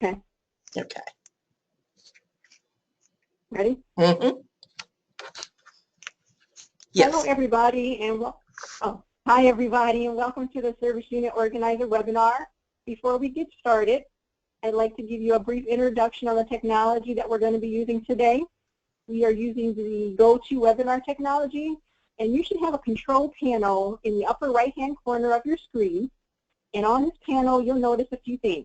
Okay. Okay. Ready? Mm-hmm. Yes. Hello, everybody, and hi, everybody, and welcome to the Service Unit Organizer webinar. Before we get started, I'd like to give you a brief introduction on the technology that we're going to be using today. We are using the GoToWebinar technology, and you should have a control panel in the upper right-hand corner of your screen. And on this panel, you'll notice a few things.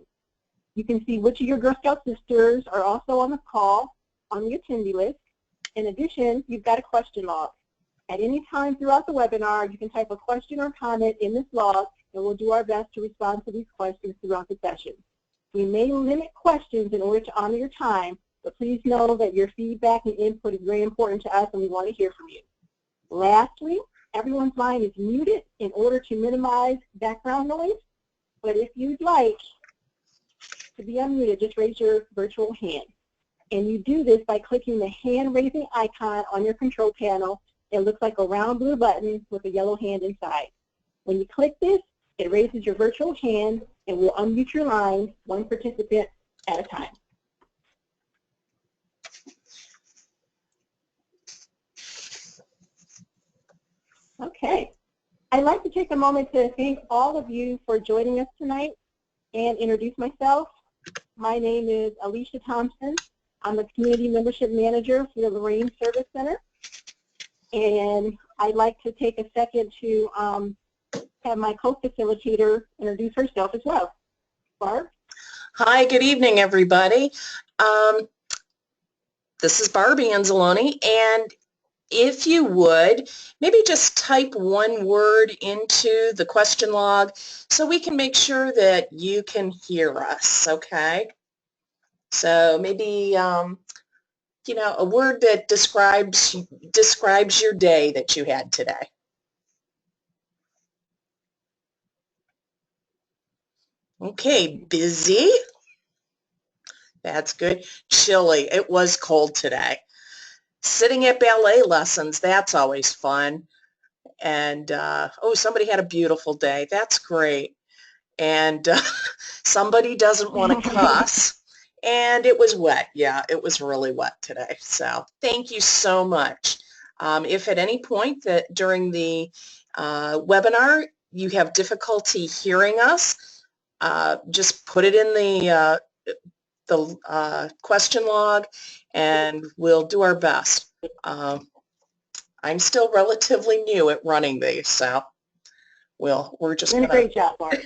You can see which of your Girl Scout sisters are also on the call on the attendee list. In addition, you've got a question log. At any time throughout the webinar, you can type a question or comment in this log, and we'll do our best to respond to these questions throughout the session. We may limit questions in order to honor your time, but please know that your feedback and input is very important to us, and we want to hear from you. Lastly, everyone's line is muted in order to minimize background noise, but if you'd like to be unmuted, just raise your virtual hand. And you do this by clicking the hand-raising icon on your control panel. It looks like a round blue button with a yellow hand inside. When you click this, it raises your virtual hand and will unmute your line, one participant at a time. Okay. I'd like to take a moment to thank all of you for joining us tonight and introduce myself. My name is Alicia Thompson. I'm the Community Membership Manager for the Lorraine Service Center. And I'd like to take a second to have my co-facilitator introduce herself as well. Barb? Hi, good evening, everybody. This is Barb Anzalone, and if you would, maybe just type one word into the question log so we can make sure that you can hear us, okay? So maybe, you know, a word that describes your day that you had today. Okay, busy. That's good. Chilly. It was cold today. Sitting at ballet lessons, that's always fun. And, oh, somebody had a beautiful day. That's great. And somebody doesn't want to cuss. And it was wet. Yeah, it was really wet today. So thank you so much. If at any point that during the webinar you have difficulty hearing us, just put it in the question log, and we'll do our best. I'm still relatively new at running these, so we're just doing a great job, Barb.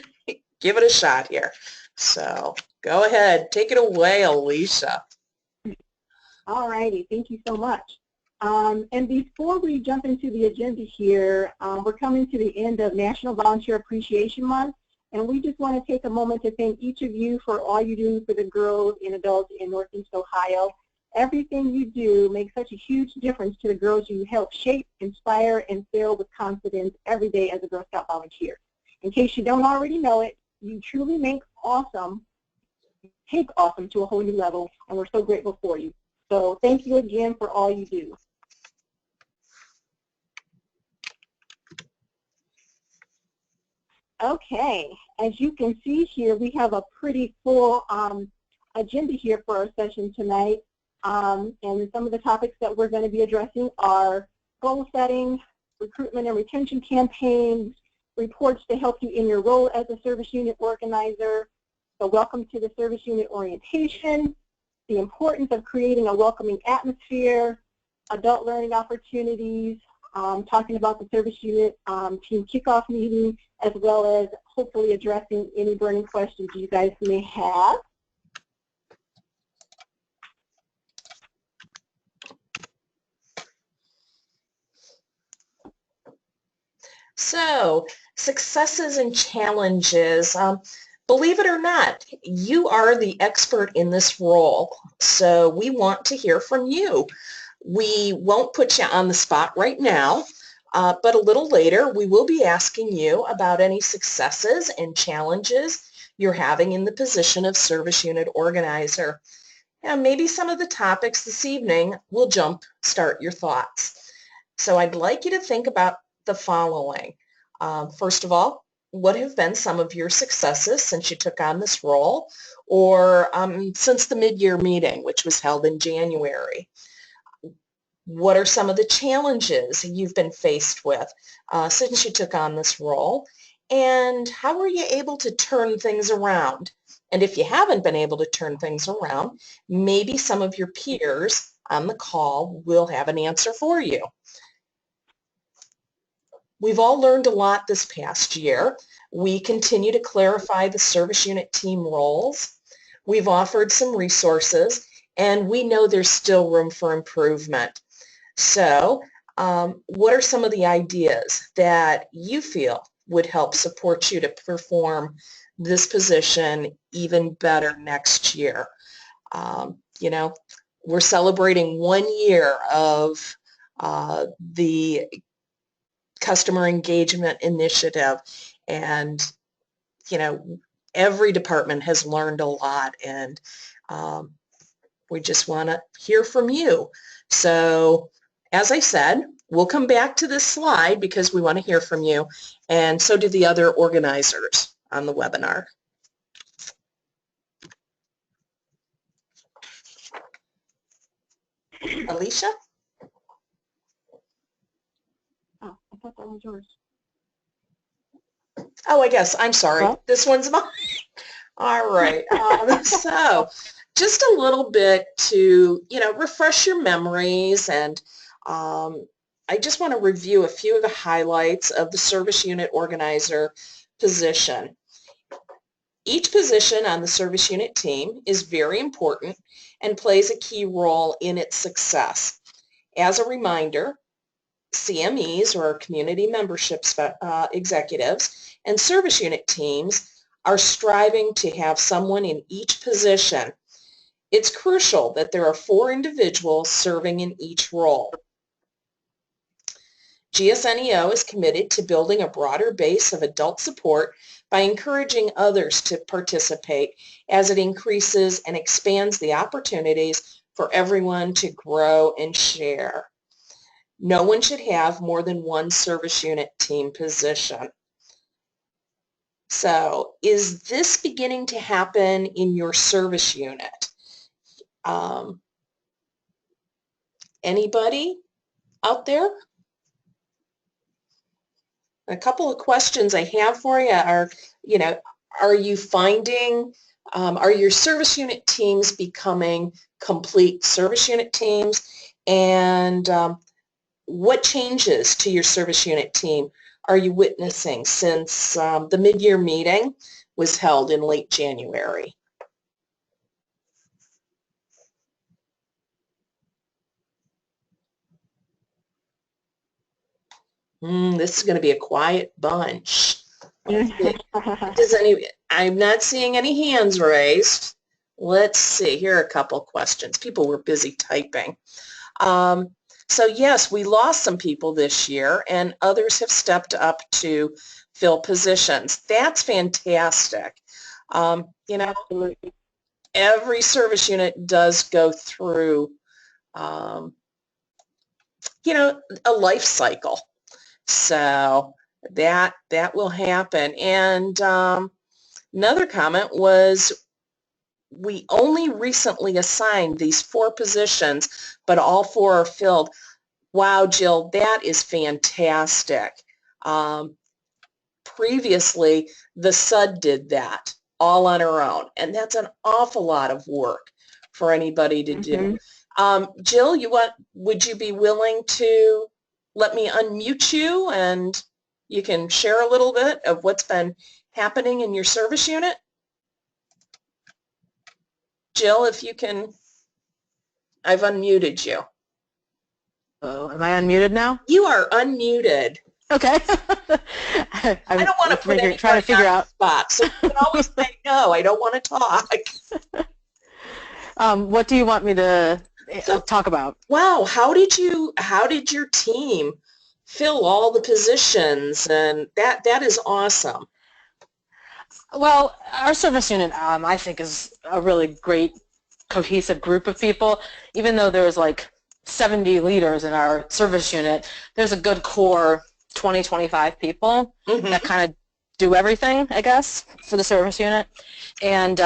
Give it a shot here. So go ahead, take it away, Alicia. All righty, thank you so much. And before we jump into the agenda here, we're coming to the end of National Volunteer Appreciation Month, and we just want to take a moment to thank each of you for all you do for the girls and adults in Northeast Ohio. Everything you do makes such a huge difference to the girls you help shape, inspire, and fill with confidence every day as a Girl Scout volunteer. In case you don't already know it, you truly make awesome, take awesome to a whole new level, and we're so grateful for you. So thank you again for all you do. Okay, as you can see here, we have a pretty full agenda here for our session tonight. And some of the topics that we're going to be addressing are goal setting, recruitment and retention campaigns, reports to help you in your role as a service unit organizer, the welcome to the service unit orientation, the importance of creating a welcoming atmosphere, adult learning opportunities, talking about the service unit team kickoff meeting, as well as hopefully addressing any burning questions you guys may have. So, successes and challenges. Believe it or not, you are the expert in this role, so we want to hear from you. We won't put you on the spot right now, but a little later we will be asking you about any successes and challenges you're having in the position of service unit organizer. And maybe some of the topics this evening will jumpstart your thoughts. So I'd like you to think about the following. First of all, what have been some of your successes since you took on this role, or since the mid-year meeting, which was held in January? What are some of the challenges you've been faced with since you took on this role? And how were you able to turn things around? And if you haven't been able to turn things around, maybe some of your peers on the call will have an answer for you. We've all learned a lot this past year. We continue to clarify the service unit team roles. We've offered some resources, and we know there's still room for improvement. So what are some of the ideas that you feel would help support you to perform this position even better next year? You know, we're celebrating 1 year of the customer engagement initiative, and you know, every department has learned a lot, and we just want to hear from you. So as I said, we'll come back to this slide because we want to hear from you, and so do the other organizers on the webinar. Alicia? Oh, I thought that was yours. Oh, I guess. I'm sorry. Well, this one's mine. All right. So just a little bit to, you know, refresh your memories, and I just want to review a few of the highlights of the service unit organizer position. Each position on the service unit team is very important and plays a key role in its success. As a reminder, CMEs, or community membership executives, and service unit teams are striving to have someone in each position. It's crucial that there are 4 individuals serving in each role. GSNEO is committed to building a broader base of adult support by encouraging others to participate, as it increases and expands the opportunities for everyone to grow and share. No one should have more than 1 service unit team position. So is this beginning to happen in your service unit? Anybody out there? A couple of questions I have for you are, you know, are you finding, are your service unit teams becoming complete service unit teams? And what changes to your service unit team are you witnessing since the mid-year meeting was held in late January? This is going to be a quiet bunch. I'm not seeing any hands raised. Let's see. Here are a couple questions. People were busy typing. So yes, we lost some people this year, and others have stepped up to fill positions. That's fantastic. You know, absolutely. every service unit does go through, you know, a life cycle. So that will happen. And another comment was, we only recently assigned these 4 positions, but all 4 are filled. Wow, Jill, that is fantastic. Previously, the SUD did that all on her own, and that's an awful lot of work for anybody to do. Jill, would you be willing to let me unmute you, and you can share a little bit of what's been happening in your service unit? Jill, if you can, I've unmuted you. Oh, am I unmuted now? You are unmuted. Okay. I don't want to put anybody trying to figure on out the spot, so you can always say, no, I don't want to talk. What do you want me to talk about? Wow, how did your team fill all the positions? And that is awesome. Well, our service unit, I think, is a really great, cohesive group of people. Even though there's like 70 leaders in our service unit, there's a good core 20, 25 people that kind of do everything, I guess, for the service unit. And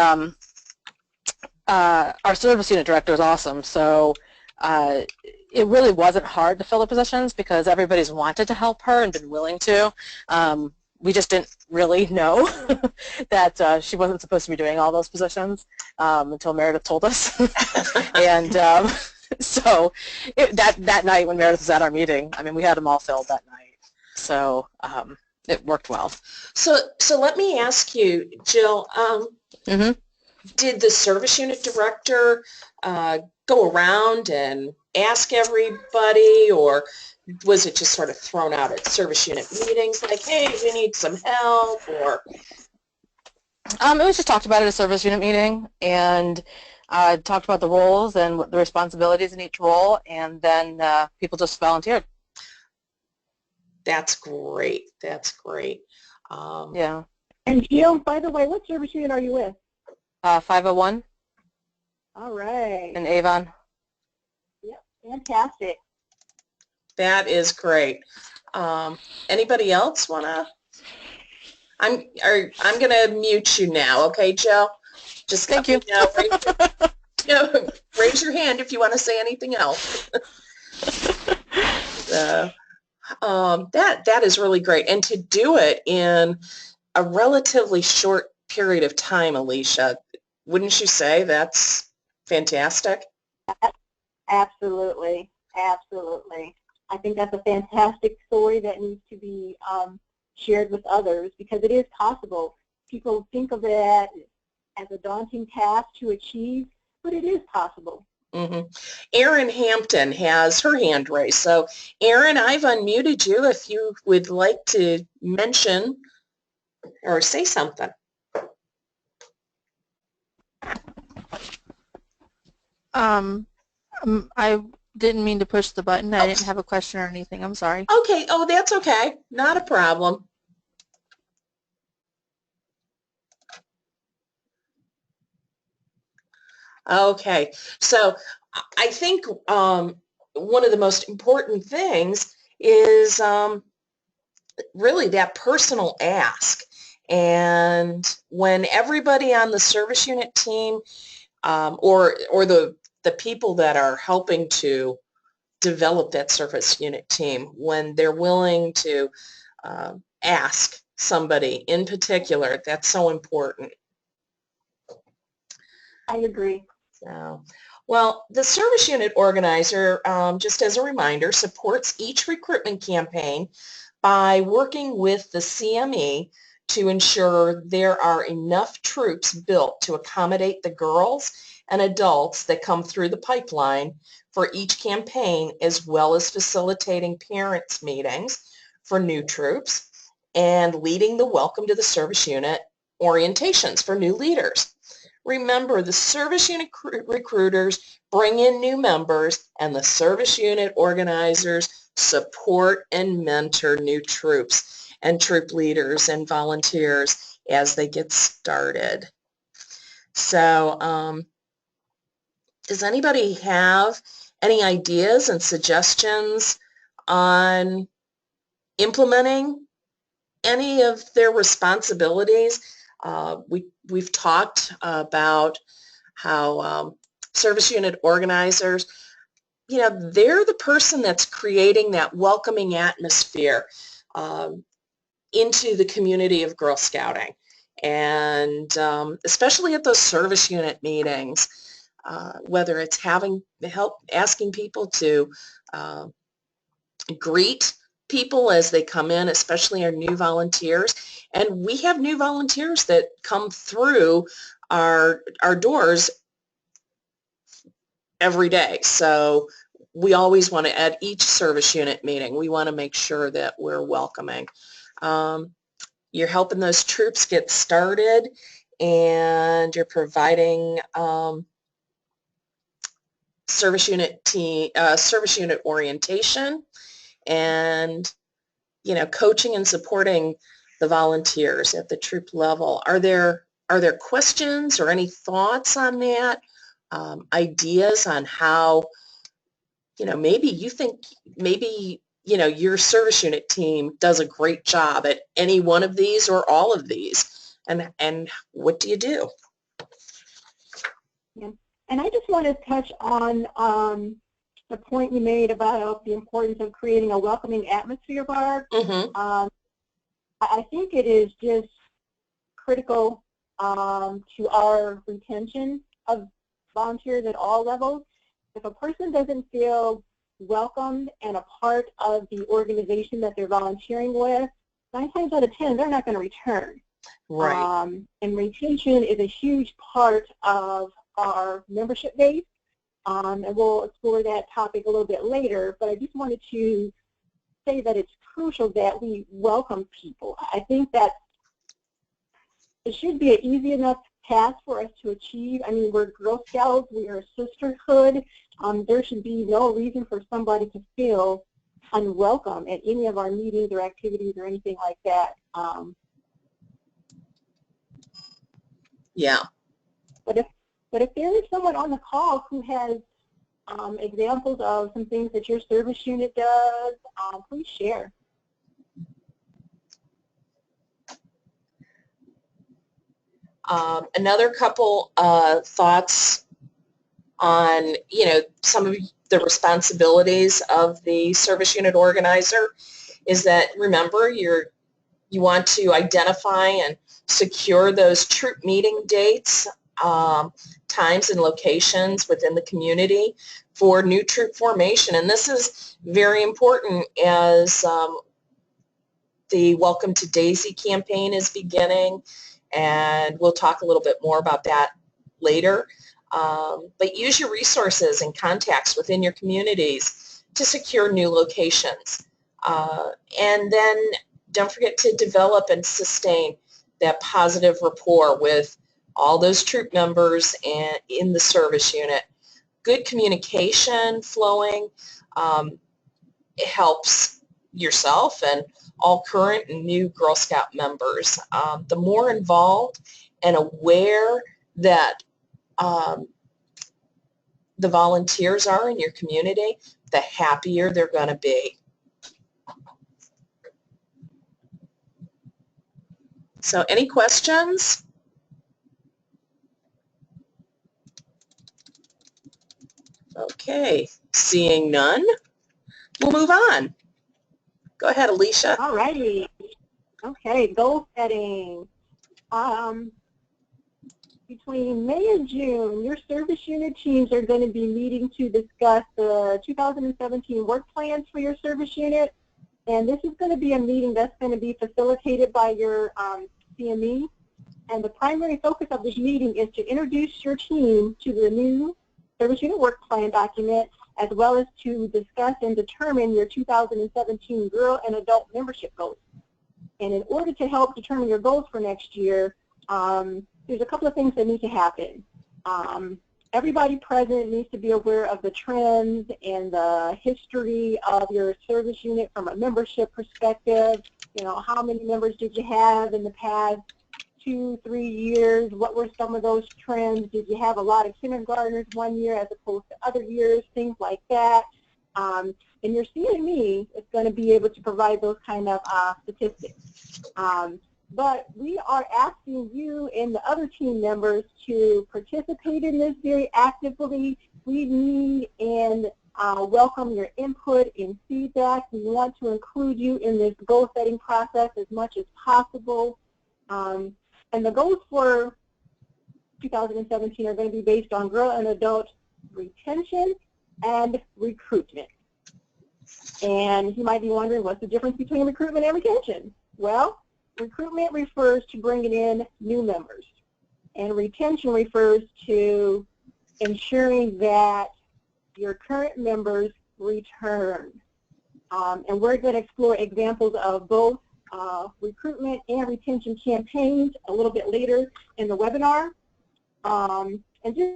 our service unit director is awesome, so it really wasn't hard to fill the positions because everybody's wanted to help her and been willing to. We just didn't really know that she wasn't supposed to be doing all those positions until Meredith told us. And so that night when Meredith was at our meeting, I mean, we had them all filled that night. So it worked well. So let me ask you, Jill, did the service unit director go around and ask everybody, or was it just sort of thrown out at service unit meetings like, hey, we need some help? Or it was just talked about at a service unit meeting, and talked about the roles and what the responsibilities in each role, and then people just volunteered. That's great. That's great. Yeah. And Jill, by the way, what service unit are you with? 501. All right. In Avon. Yep, fantastic. That is great. Anybody else wanna? I'm gonna mute you now, okay, Jill? Just thank you. Raise your hand if you want to say anything else. That is really great, and to do it in a relatively short period of time, Alicia, wouldn't you say that's fantastic? Absolutely, absolutely. I think that's a fantastic story that needs to be shared with others because it is possible. People think of it as a daunting task to achieve, but it is possible. Erin Hampton has her hand raised. So, Erin, I've unmuted you if you would like to mention or say something. I didn't mean to push the button. I didn't have a question or anything. I'm sorry. Okay. Oh, that's okay. Not a problem. Okay. So I think one of the most important things is really that personal ask. And when everybody on the service unit team or the people that are helping to develop that service unit team, when they're willing to ask somebody in particular, that's so important. I agree. So, well, the service unit organizer, just as a reminder, supports each recruitment campaign by working with the CME to ensure there are enough troops built to accommodate the girls and adults that come through the pipeline for each campaign, as well as facilitating parents' meetings for new troops and leading the welcome to the service unit orientations for new leaders. Remember, the service unit recruiters bring in new members, and the service unit organizers support and mentor new troops and troop leaders and volunteers as they get started. So, does anybody have any ideas and suggestions on implementing any of their responsibilities? We've talked about how service unit organizers, you know, they're the person that's creating that welcoming atmosphere into the community of Girl Scouting. And especially at those service unit meetings, whether it's asking people to greet people as they come in, especially our new volunteers. And we have new volunteers that come through our doors every day. So we always want to, at each service unit meeting, we want to make sure that we're welcoming. You're helping those troops get started, and you're providing service unit orientation, and coaching and supporting the volunteers at the troop level. Are there questions or any thoughts on that? Ideas on how maybe you think maybe you know, your service unit team does a great job at any one of these or all of these. And what do you do? Yeah. And I just want to touch on the point you made about the importance of creating a welcoming atmosphere, Barb. Mm-hmm. I think it is just critical to our retention of volunteers at all levels. If a person doesn't feel welcomed and a part of the organization that they're volunteering with, 9 times out of 10, they're not going to return. Right. And retention is a huge part of our membership base. And we'll explore that topic a little bit later, but I just wanted to say that it's crucial that we welcome people. I think that it should be an easy enough task for us to achieve. I mean, we're Girl Scouts, we are a sisterhood. There should be no reason for somebody to feel unwelcome at any of our meetings or activities or anything like that. Yeah. But if there is someone on the call who has examples of some things that your service unit does, please share. Another couple thoughts on, you know, some of the responsibilities of the service unit organizer is that, remember, you want to identify and secure those troop meeting dates, times and locations within the community for new troop formation. And this is very important as the Welcome to Daisy campaign is beginning, and we'll talk a little bit more about that later. But use your resources and contacts within your communities to secure new locations. And then don't forget to develop and sustain that positive rapport with all those troop members and in the service unit. Good communication flowing, it helps yourself and all current and new Girl Scout members. The more involved and aware that the volunteers are in your community, the happier they're going to be. So any questions? Okay, seeing none, we'll move on. Go ahead, Alicia. All righty. Okay, goal setting. Between May and June, your service unit teams are going to be meeting to discuss the 2017 work plans for your service unit. And this is going to be a meeting that's going to be facilitated by your CME. And the primary focus of this meeting is to introduce your team to the new service unit work plan document, as well as to discuss and determine your 2017 girl and adult membership goals. And in order to help determine your goals for next year, there's a couple of things that need to happen. Everybody present needs to be aware of the trends and the history of your service unit from a membership perspective. You know, how many members did you have in the past 2-3 years? What were some of those trends? Did you have a lot of kindergartners one year as opposed to other years? Things like that. And your CME is going to be able to provide those kind of statistics. But we are asking you and the other team members to participate in this very actively. We need and welcome your input and feedback. We want to include you in this goal setting process as much as possible. And the goals for 2017 are going to be based on girl and adult retention and recruitment. And you might be wondering, what's the difference between recruitment and retention? Well, recruitment refers to bringing in new members, and retention refers to ensuring that your current members return. And we're going to explore examples of both recruitment and retention campaigns a little bit later in the webinar. And just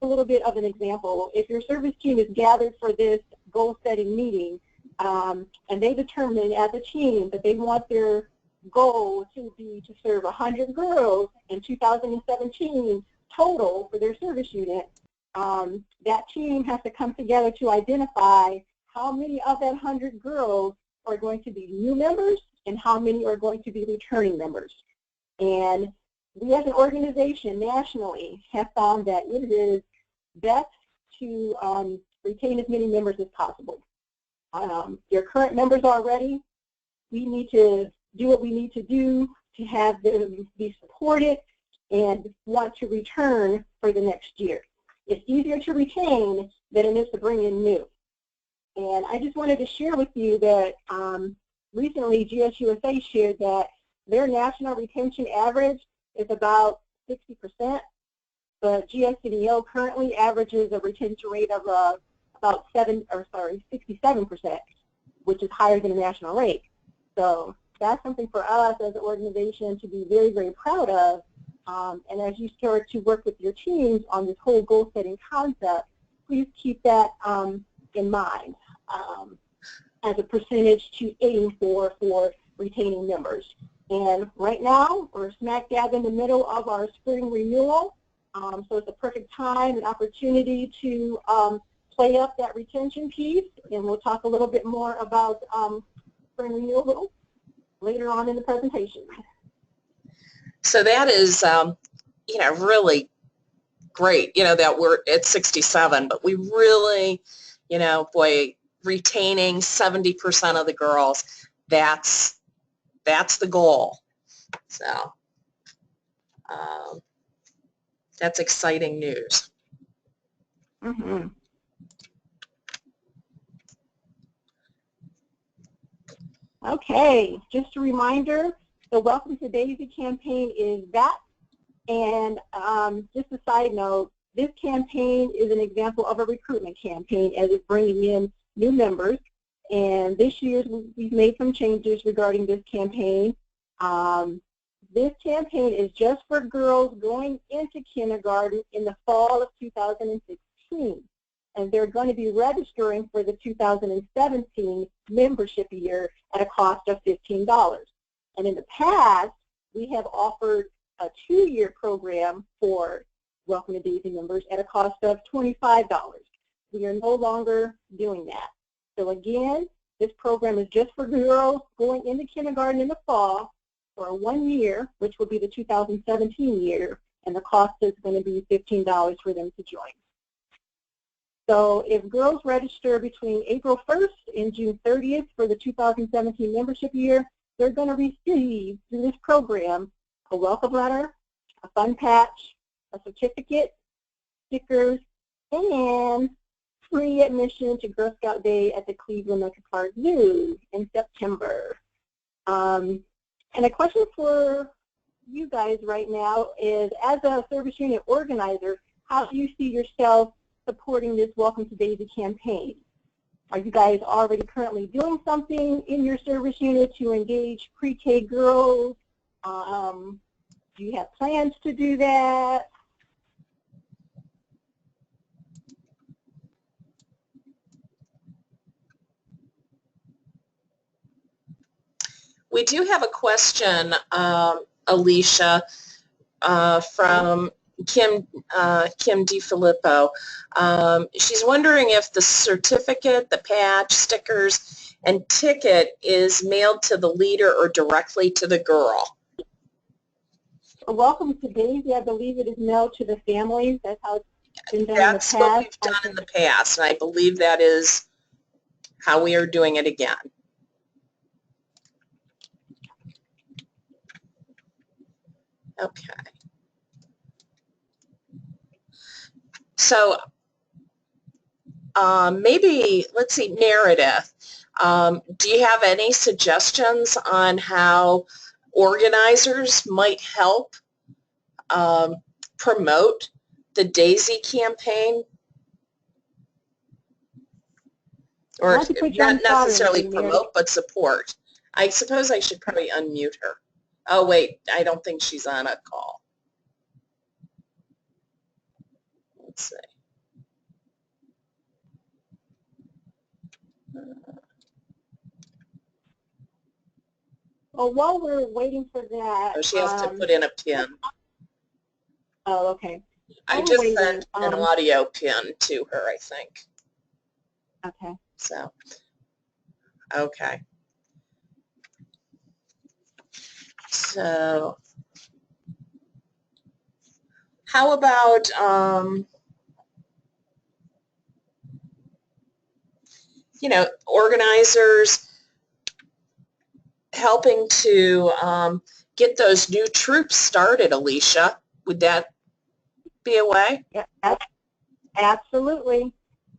a little bit of an example. If your service team is gathered for this goal-setting meeting, and they determine as a team that they want their goal to be to serve 100 girls in 2017 total for their service unit, that team has to come together to identify how many of that 100 girls are going to be new members and how many are going to be returning members. And we as an organization nationally have found that it is best to retain as many members as possible. Your current members are ready. We need to do what we need to do to have them be supported and want to return for the next year. It's easier to retain than it is to bring in new. And I just wanted to share with you that recently GSUSA shared that their national retention average is about 60%, but GSNEO currently averages a retention rate of about 67%, which is higher than the national rate. So that's something for us as an organization to be very, very proud of. And as you start to work with your teams on this whole goal-setting concept, please keep that in mind as a percentage to aim for retaining members. And right now, we're smack dab in the middle of our spring renewal, so it's a perfect time and opportunity to play up that retention piece, and we'll talk a little bit more about spring renewal later on in the presentation. So that is, you know, really great, you know, that we're at 67, but we really, you know, boy, retaining 70% of the girls, that's the goal. So that's exciting news. Mm-hmm. Okay, just a reminder, the Welcome to Daisy campaign is back. And just a side note, this campaign is an example of a recruitment campaign as it's bringing in new members. And this year we've made some changes regarding this campaign. This campaign is just for girls going into kindergarten in the fall of 2016. And they're going to be registering for the 2017 membership year at a cost of $15. And in the past, we have offered a 2-year program for Welcome to Daisy members at a cost of $25. We are no longer doing that. So again, this program is just for girls going into kindergarten in the fall for 1 year, which will be the 2017 year, and the cost is going to be $15 for them to join. So if girls register between April 1st and June 30th for the 2017 membership year, they're going to receive through this program a welcome letter, a fun patch, a certificate, stickers, and free admission to Girl Scout Day at the Cleveland Metro Park Zoo in September. And a question for you guys right now is, as a service unit organizer, how do you see yourself supporting this Welcome to Daisy campaign? Are you guys already currently doing something in your service unit to engage pre-K girls? Do you have plans to do that? We do have a question, Alicia, from Kim DiFilippo. She's wondering if the certificate, the patch, stickers, and ticket is mailed to the leader or directly to the girl. Welcome to Daisy, I believe it is mailed to the families. That's how it's been done That's in the past. what we've done in the past, and I believe that is how we are doing it again. Okay. So maybe, let's see, Meredith, do you have any suggestions on how organizers might help promote the DAISY campaign? Or not necessarily promote, but support. I suppose I should probably unmute her. Oh, wait, I don't think she's on a call. Let's see. Well, while we're waiting for that... Oh, she has to put in a pin. Oh, okay. I just sent an audio pin to her, I think. Okay. So, okay. So, how about, you know, organizers helping to get those new troops started, Alicia? Would that be a way? Yeah, absolutely.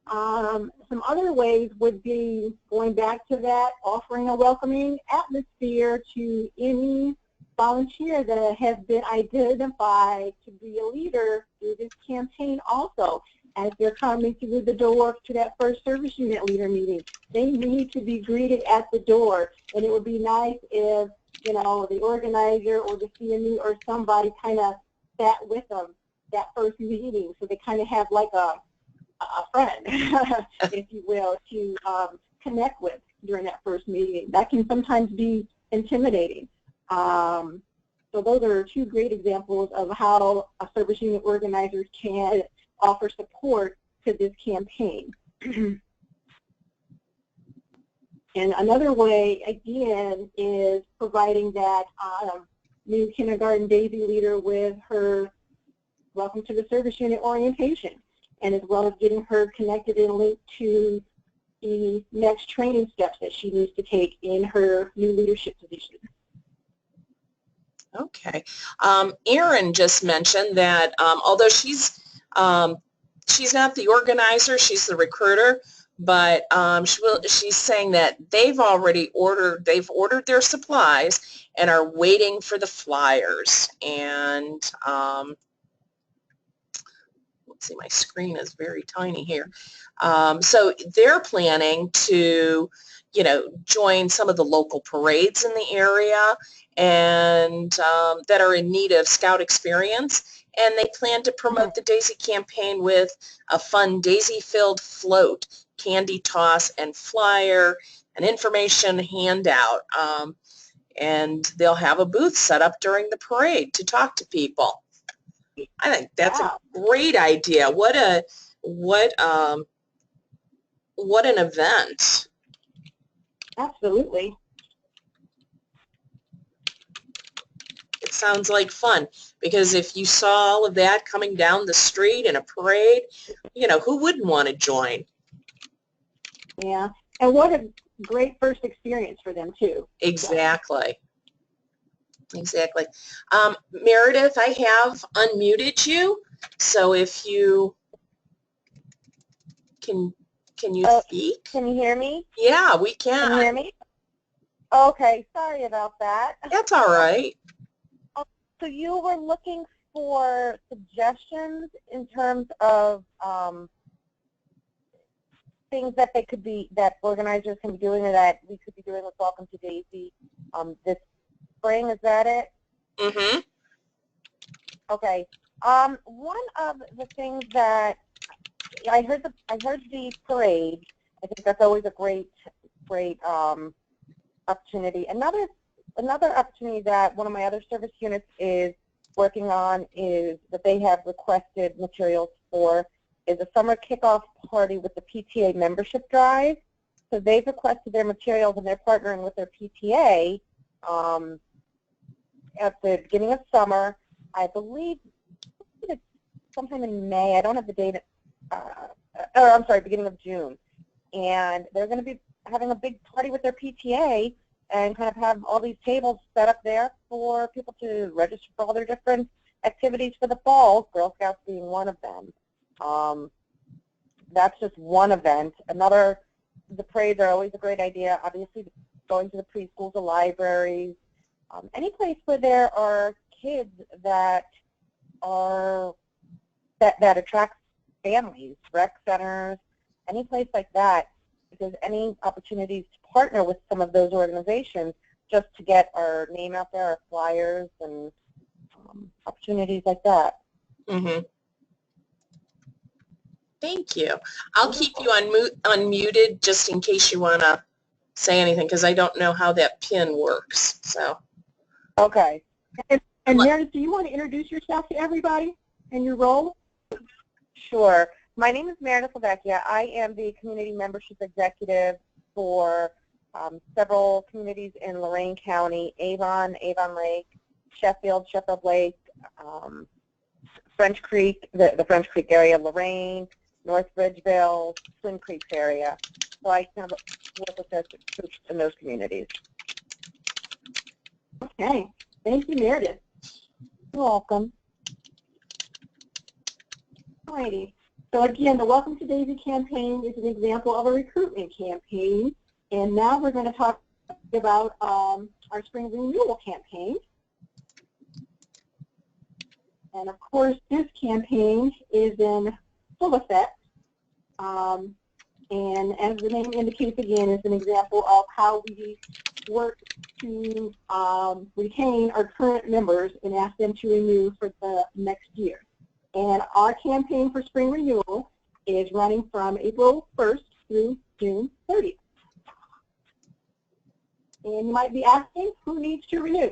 Some other ways would be, going back to that, offering a welcoming atmosphere to any volunteer that has been identified to be a leader through this campaign also. As they're coming through the door to that first service unit leader meeting, they need to be greeted at the door. And it would be nice if, you know, the organizer or the CME or somebody kind of sat with them that first meeting, so they kind of have like a friend, if you will, to connect with during that first meeting. That can sometimes be intimidating. So those are two great examples of how a service unit organizer can offer support to this campaign. And another way, again, is providing that new kindergarten Daisy leader with her Welcome to the Service Unit orientation, and as well as getting her connected and linked to the next training steps that she needs to take in her new leadership position. Okay. Erin just mentioned that although she's not the organizer, she's the recruiter, but she's saying that they've ordered their supplies and are waiting for the flyers. And let's see, my screen is very tiny here. So they're planning to, you know, join some of the local parades in the area and that are in need of Scout experience. And they plan to promote the Daisy campaign with a fun Daisy-filled float, candy toss, and flyer, an information handout. And they'll have a booth set up during the parade to talk to people. I think that's a great idea. What an event. Absolutely. It sounds like fun, because if you saw all of that coming down the street in a parade, you know, who wouldn't want to join? Yeah, and what a great first experience for them too. Exactly. Exactly. Meredith, I have unmuted you, so if you can you speak? Can you hear me? Yeah, we can. Can you hear me? Okay, sorry about that. That's all right. So you were looking for suggestions in terms of things that that organizers can be doing, or that we could be doing with Welcome to Daisy this spring. Is that it? Mm-hmm. Okay. One of the things that I heard the parade. I think that's always a great opportunity. Another opportunity that one of my other service units is working on is that they have requested materials for is a summer kickoff party with the PTA membership drive. So they've requested their materials, and they're partnering with their PTA at the beginning of summer. I believe it's sometime in May. I don't have the date. I'm sorry, beginning of June. And they're going to be having a big party with their PTA and kind of have all these tables set up there for people to register for all their different activities for the fall, Girl Scouts being one of them. That's just one event. The parades are always a great idea. Obviously, going to the preschools, the libraries, any place where there are kids that attracts families, rec centers, any place like that. If there's any opportunities to partner with some of those organizations just to get our name out there, our flyers, and opportunities like that. Mm-hmm. Thank you. I'll keep you unmuted just in case you want to say anything, because I don't know how that pin works. So. Okay. And Meredith, do you want to introduce yourself to everybody and your role? Sure. My name is Meredith. I am the Community Membership Executive for several communities in Lorain County, Avon Lake, Sheffield Lake, French Creek, the French Creek area, Lorain, North Bridgeville, Twin Creeks area. So I kind of work with those troops in those communities. Okay. Thank you, Meredith. You're welcome. Alrighty. So again, the Welcome to Daisy campaign is an example of a recruitment campaign. And now we're going to talk about our spring renewal campaign. And of course, this campaign is in full effect. And as the name indicates, again, it's an example of how we work to retain our current members and ask them to renew for the next year. And our campaign for spring renewal is running from April 1st through June 30th. And you might be asking, who needs to renew?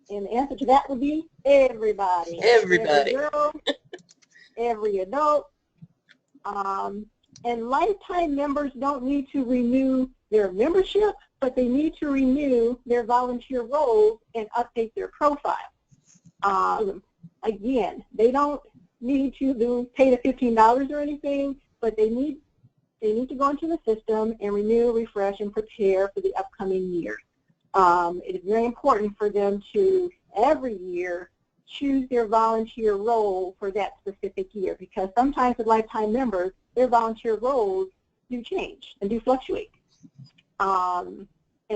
And the answer to that would be everybody. Everybody. Every girl, every adult. And lifetime members don't need to renew their membership, but they need to renew their volunteer roles and update their profile. Again, they don't need to pay the $15 or anything, but they need to go into the system and renew, refresh, and prepare for the upcoming year. It is very important for them to, every year, choose their volunteer role for that specific year, because sometimes with lifetime members, their volunteer roles do change and do fluctuate. And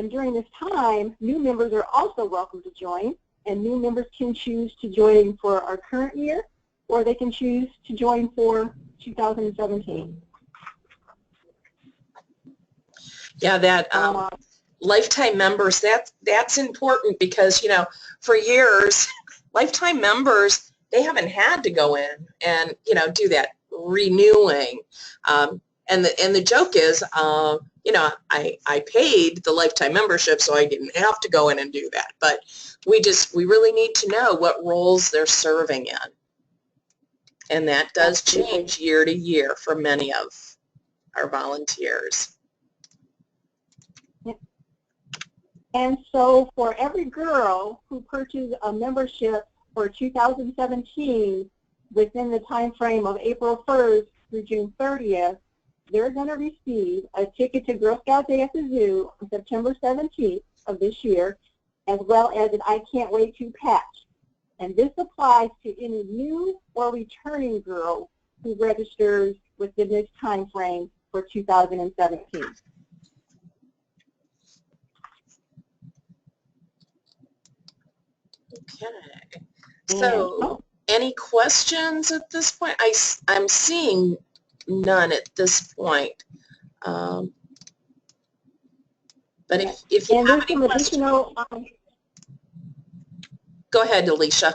during this time, new members are also welcome to join, and new members can choose to join for our current year, or they can choose to join for 2017. Yeah, that lifetime members, that's important because, you know, for years, lifetime members, they haven't had to go in and, you know, do that renewing. And the joke is, you know, I paid the lifetime membership, so I didn't have to go in and do that. But we really need to know what roles they're serving in. And that does change year to year for many of our volunteers. And so for every girl who purchased a membership for 2017 within the time frame of April 1st through June 30th, they're going to receive a ticket to Girl Scout Day at the Zoo on September 17th of this year, as well as an I Can't Wait to patch. And this applies to any new or returning girl who registers within this time frame for 2017. Okay. So, any questions at this point? I'm seeing none at this point. But if you have any questions, go ahead, Alicia.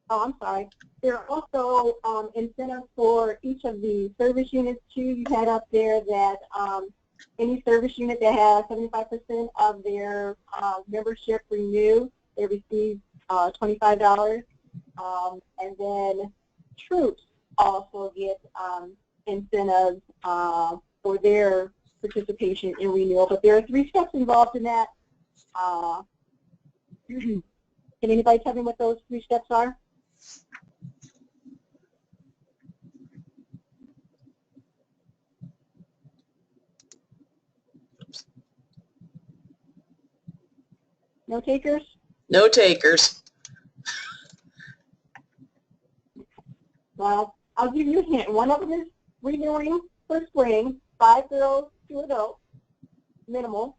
Oh, I'm sorry. There are also incentives for each of the service units too. You had up there that any service unit that has 75% of their membership renewed, they receive $25. And then troops also get incentives for their participation in renewal. But there are 3 steps involved in that. Can anybody tell me what those 3 steps are? No takers? No takers. Well, I'll give you a hint. One of them is renewing for spring, 5 girls, 2 adults, minimal.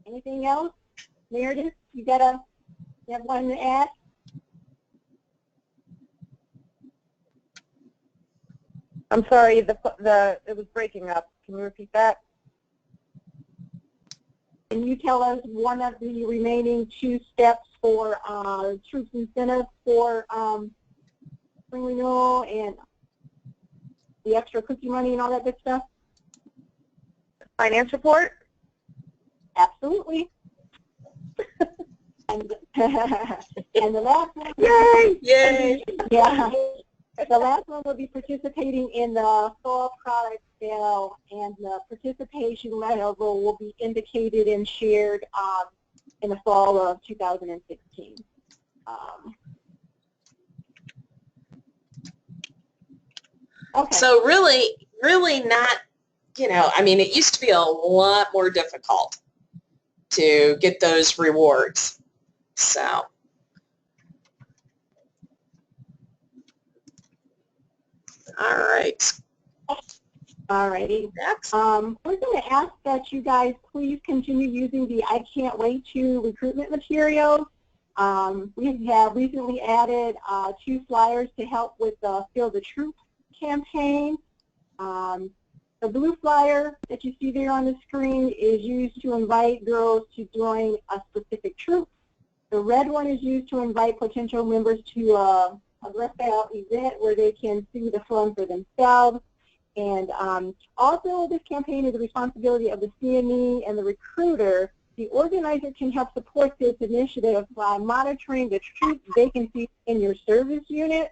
Anything else? Meredith, you have one to add? I'm sorry, it was breaking up. Can you repeat that? Can you tell us one of the remaining 2 steps for troops incentives for spring renewal and the extra cookie money and all that good stuff? Finance report? Absolutely. And, and the last one, Yay! yeah, the last one will be participating in the fall product sale, and the participation level will be indicated and shared in the fall of 2016. Okay. So really not, I mean, it used to be a lot more difficult to get those rewards. So. All right. All righty. Next. We're going to ask that you guys please continue using the I Can't Wait to recruitment materials. We have recently added 2 flyers to help with the Fill the Troop campaign. The blue flyer that you see there on the screen is used to invite girls to join a specific troop. The red one is used to invite potential members to a breakout event where they can see the fun for themselves. And also, this campaign is the responsibility of the CME and the recruiter. The organizer can help support this initiative by monitoring the troop vacancies in your service unit.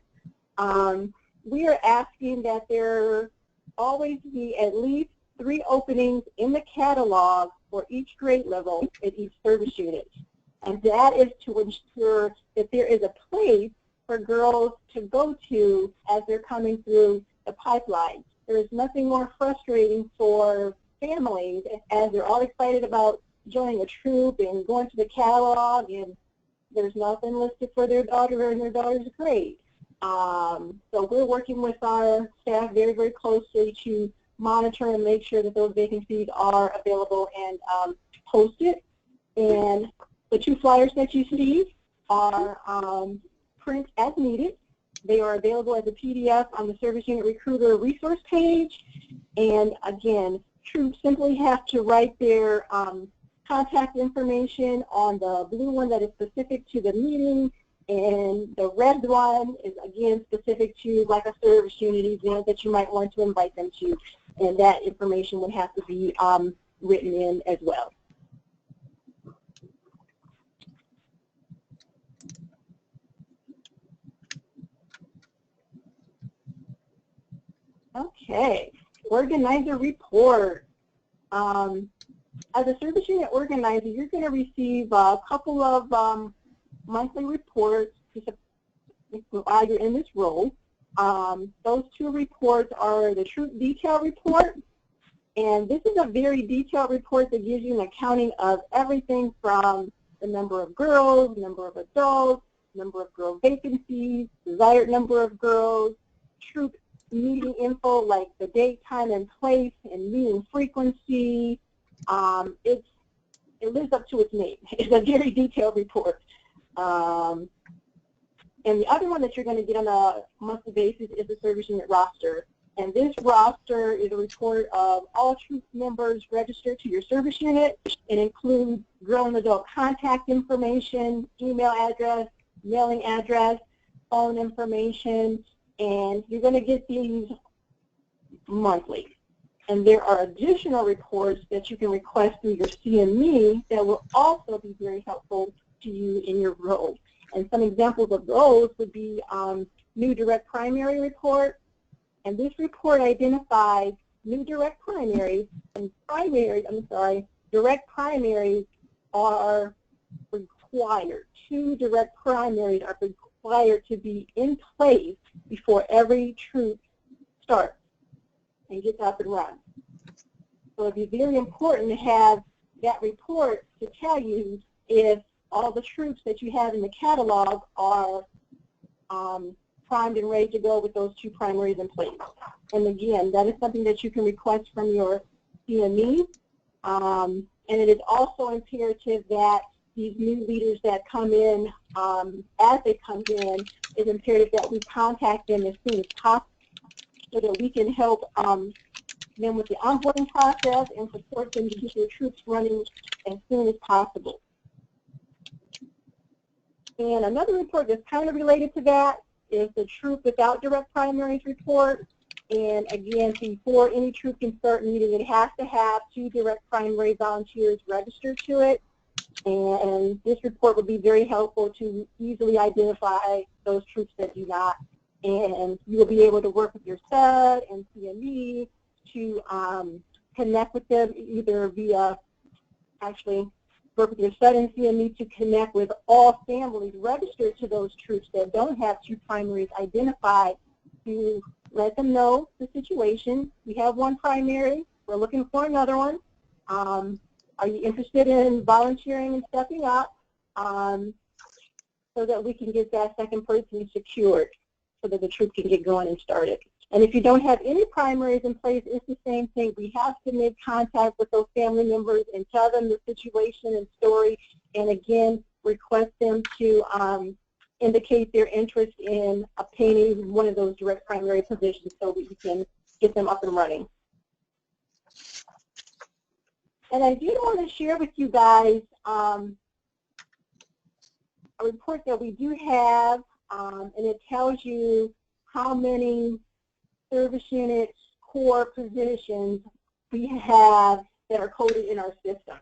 We are asking that there always be at least 3 openings in the catalog for each grade level at each service unit. And that is to ensure that there is a place for girls to go to as they're coming through the pipeline. There is nothing more frustrating for families as they're all excited about joining a troop and going to the catalog, and there's nothing listed for their daughter in their daughter's grade. So we're working with our staff very, very closely to monitor and make sure that those vacancies are available and posted. And the 2 flyers that you see are print as needed. They are available as a PDF on the Service Unit Recruiter resource page. And again, troops simply have to write their contact information on the blue one that is specific to the meeting, and the red one is again specific to like a service unit event that you might want to invite them to, and that information would have to be written in as well. Okay, organizer report. As a service unit organizer, you're going to receive a couple of monthly reports while you're in this role. Those 2 reports are the troop detail report, and this is a very detailed report that gives you an accounting of everything from the number of girls, number of adults, number of girl vacancies, desired number of girls, troop meeting info like the date, time, and place, and meeting frequency. It lives up to its name. It's a very detailed report. And the other one that you're going to get on a monthly basis is the service unit roster. And this roster is a report of all troop members registered to your service unit. It includes girl and adult contact information, email address, mailing address, phone information, and you're going to get these monthly. And there are additional reports that you can request through your CME that will also be very helpful to you in your role. And some examples of those would be new direct primary report. And this report identifies new direct primaries, and direct primaries are required. 2 direct primaries are required to be in place before every troop starts and gets up and runs. So it'd be very important to have that report to tell you if all the troops that you have in the catalog are primed and ready to go with those 2 primaries in place. And again, that is something that you can request from your CME. And it is also imperative that these new leaders that come in, as they come in, it's imperative that we contact them as soon as possible so that we can help them with the onboarding process and support them to keep their troops running as soon as possible. And another report that's kind of related to that is the troop without direct primaries report. And again, before any troop can start meeting, it has to have 2 direct primary volunteers registered to it. And this report would be very helpful to easily identify those troops that do not. And you will be able to work with your SUD and CME to connect with them either via, actually work with your SUD and CME to connect with all families registered to those troops that don't have two primaries identified, to let them know the situation. We have one primary, we're looking for another one. Are you interested in volunteering and stepping up, so that we can get that second person secured so that the troop can get going and started. And if you don't have any primaries in place, it's the same thing. We have to make contact with those family members and tell them the situation and story, and again, request them to indicate their interest in obtaining one of those direct primary positions so that you can get them up and running. And I do want to share with you guys a report that we do have, and it tells you how many service units, core positions we have that are coded in our system.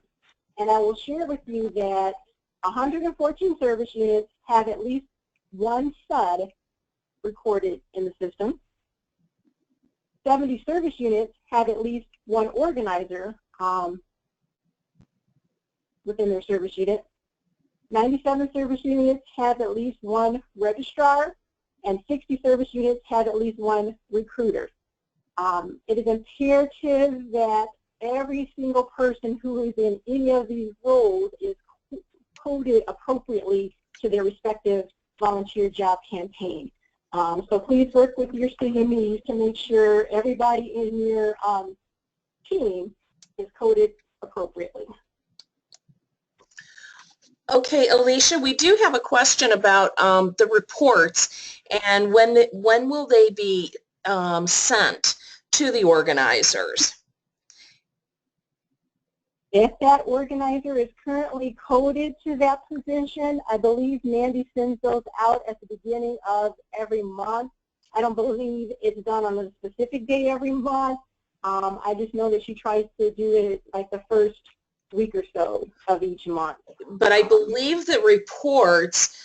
And I will share with you that 114 service units have at least one SUD recorded in the system. 70 service units have at least one organizer within their service unit. 97 service units have at least one registrar, and 60 service units have at least one recruiter. It is imperative that every single person who is in any of these roles is coded appropriately to their respective volunteer job campaign. So please work with your CMEs to make sure everybody in your team is coded appropriately. Okay, Alicia, we do have a question about the reports, and when will they be sent to the organizers? If that organizer is currently coded to that position, I believe Mandy sends those out at the beginning of every month. I don't believe it's done on a specific day every month. I just know that she tries to do it like the first week or so of each month. But I believe the reports,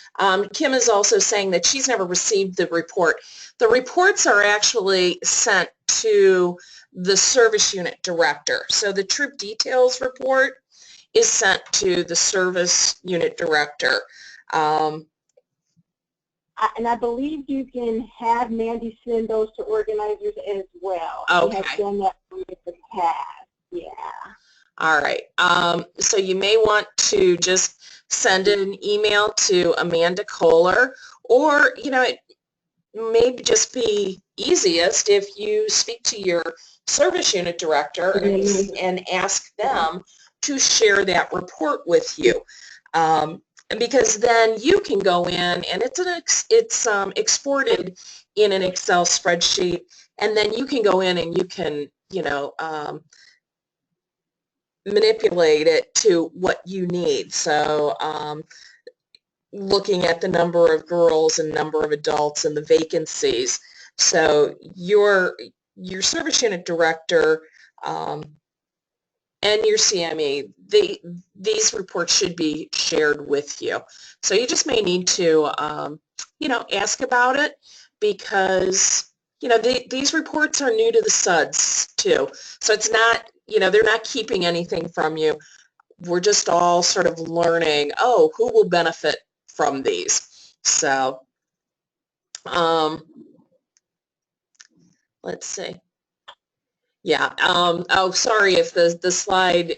Kim is also saying that she's never received the report. The reports are actually sent to the service unit director. So the troop details report is sent to the service unit director. And I believe you can have Mandy send those to organizers as well. Okay. We have done that in the past. Yeah. All right. So you may want to just send an email to Amanda Kohler, or, you know, it may just be easiest if you speak to your service unit director and ask them to share that report with you. Because then you can go in and it's exported in an Excel spreadsheet, and then you can go in and you can, you know, manipulate it to what you need. So looking at the number of girls and number of adults and the vacancies. So your service unit director and your CME, these reports should be shared with you. So you just may need to, you know, ask about it, because, you know, these reports are new to the SUDs too. So it's not, you know, they're not keeping anything from you. We're just all sort of learning, oh, who will benefit from these? So let's see. Yeah. Oh, sorry if the slide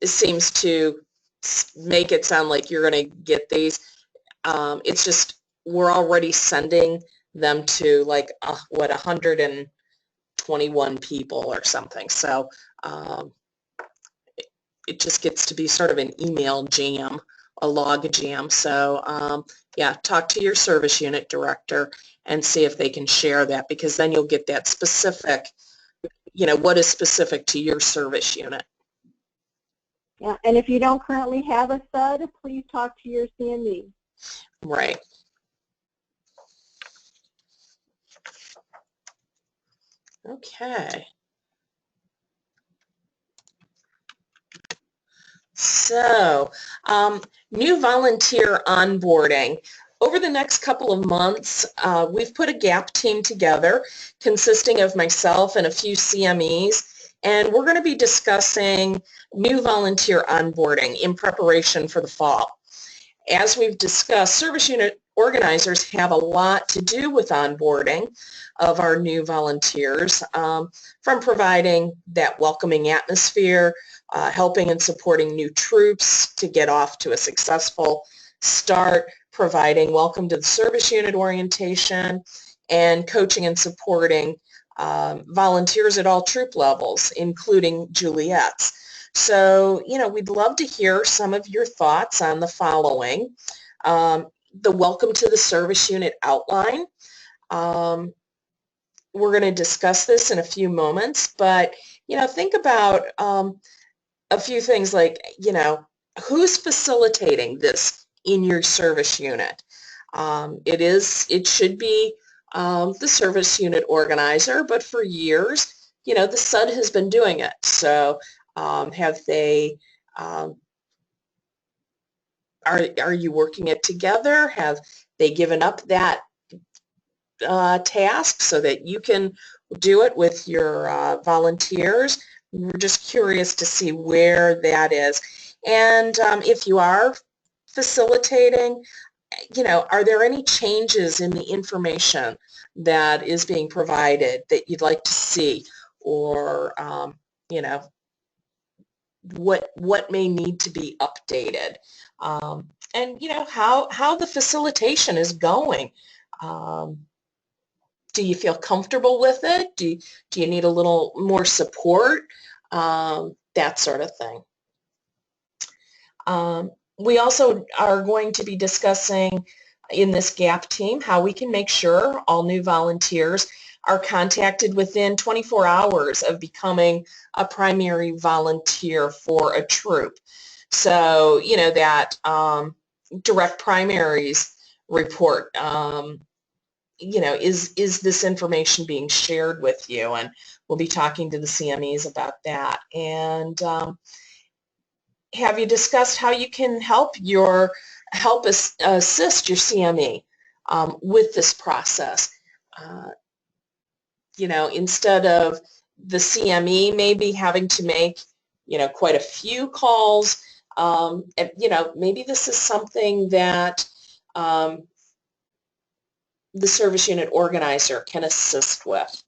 seems to make it sound like you're going to get these. It's just we're already sending them to like, what, 121 people or something. So it just gets to be sort of an email jam, a log jam. So yeah, talk to your service unit director and see if they can share that, because then you'll get that specific, you know, what is specific to your service unit. Yeah, and if you don't currently have a SUD, please talk to your CME. Right. Okay. So, new volunteer onboarding. Over the next couple of months, we've put a GAP team together consisting of myself and a few CMEs, and we're going to be discussing new volunteer onboarding in preparation for the fall. As we've discussed, service unit organizers have a lot to do with onboarding of our new volunteers, from providing that welcoming atmosphere, helping and supporting new troops to get off to a successful start, providing welcome to the service unit orientation, and coaching and supporting volunteers at all troop levels, including Juliet's. So, we'd love to hear some of your thoughts on the following. The welcome to the service unit outline. We're going to discuss this in a few moments, but, think about a few things like, who's facilitating this in your service unit? It should be the service unit organizer, but for years, the SUD has been doing it. So have they, are you working it together? Have they given up that task so that you can do it with your volunteers? We're just curious to see where that is. And if you are facilitating, are there any changes in the information that is being provided that you'd like to see, or what may need to be updated, and how the facilitation is going. Do you feel comfortable with it? Do you need a little more support? That sort of thing. We also are going to be discussing in this GAP team how we can make sure all new volunteers are contacted within 24 hours of becoming a primary volunteer for a troop. So, that direct primaries report, is this information being shared with you? And we'll be talking to the CMEs about that. And have you discussed how you can help assist your CME with this process? Instead of the CME maybe having to make, quite a few calls, maybe this is something that the service unit organizer can assist with,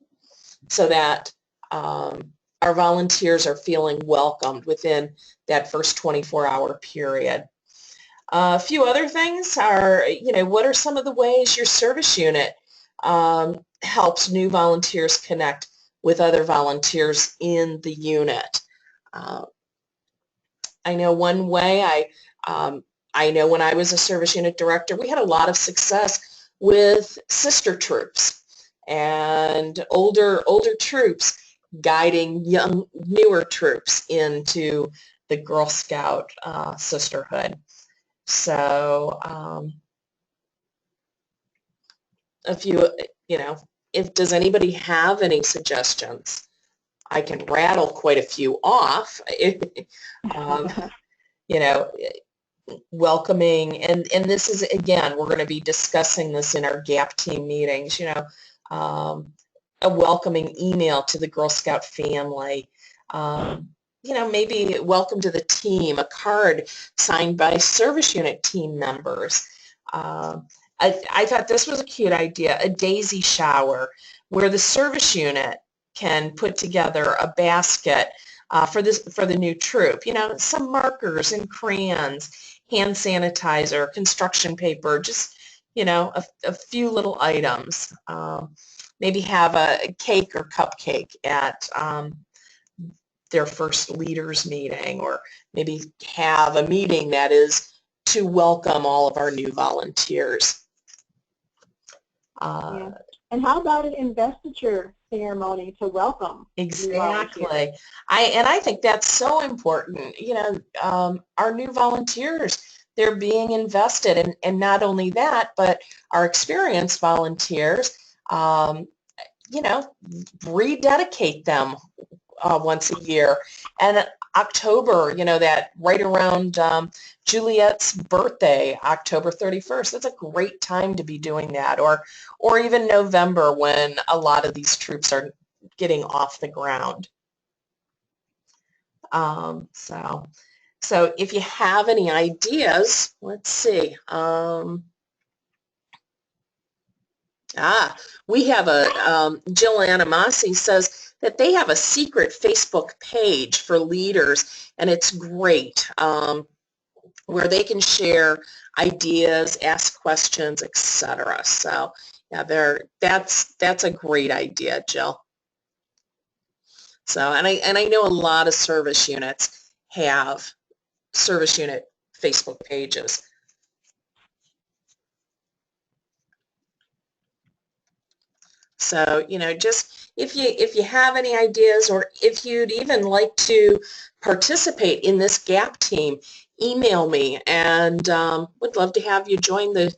so that our volunteers are feeling welcomed within that first 24-hour period. A few other things are, what are some of the ways your service unit helps new volunteers connect with other volunteers in the unit? I know one way, I know when I was a service unit director, we had a lot of success with sister troops and older troops guiding newer troops into the Girl Scout sisterhood. So does anybody have any suggestions? I can rattle quite a few off. Welcoming, and this is, again, we're going to be discussing this in our GAP team meetings, a welcoming email to the Girl Scout family, maybe welcome to the team, a card signed by service unit team members. I thought this was a cute idea, a daisy shower, where the service unit can put together a basket for the new troop. Some markers and crayons, hand sanitizer, construction paper, just a few little items. Maybe have a cake or cupcake at their first leaders meeting, or maybe have a meeting that is to welcome all of our new volunteers. Yeah. And how about an investiture ceremony to welcome? Exactly. I think that's so important. Our new volunteers, they're being invested, and not only that, but our experienced volunteers, rededicate them once a year. And October, that right around Juliet's birthday, October 31st. That's a great time to be doing that, or even November when a lot of these troops are getting off the ground. So if you have any ideas, let's see. We have Jill Anamasi says that they have a secret Facebook page for leaders, and it's great, where they can share ideas, ask questions, etc. So yeah, that's a great idea, Jill. So and I know a lot of service units have service unit Facebook pages. So, just if you have any ideas, or if you'd even like to participate in this GAP team, email me, and would love to have you join the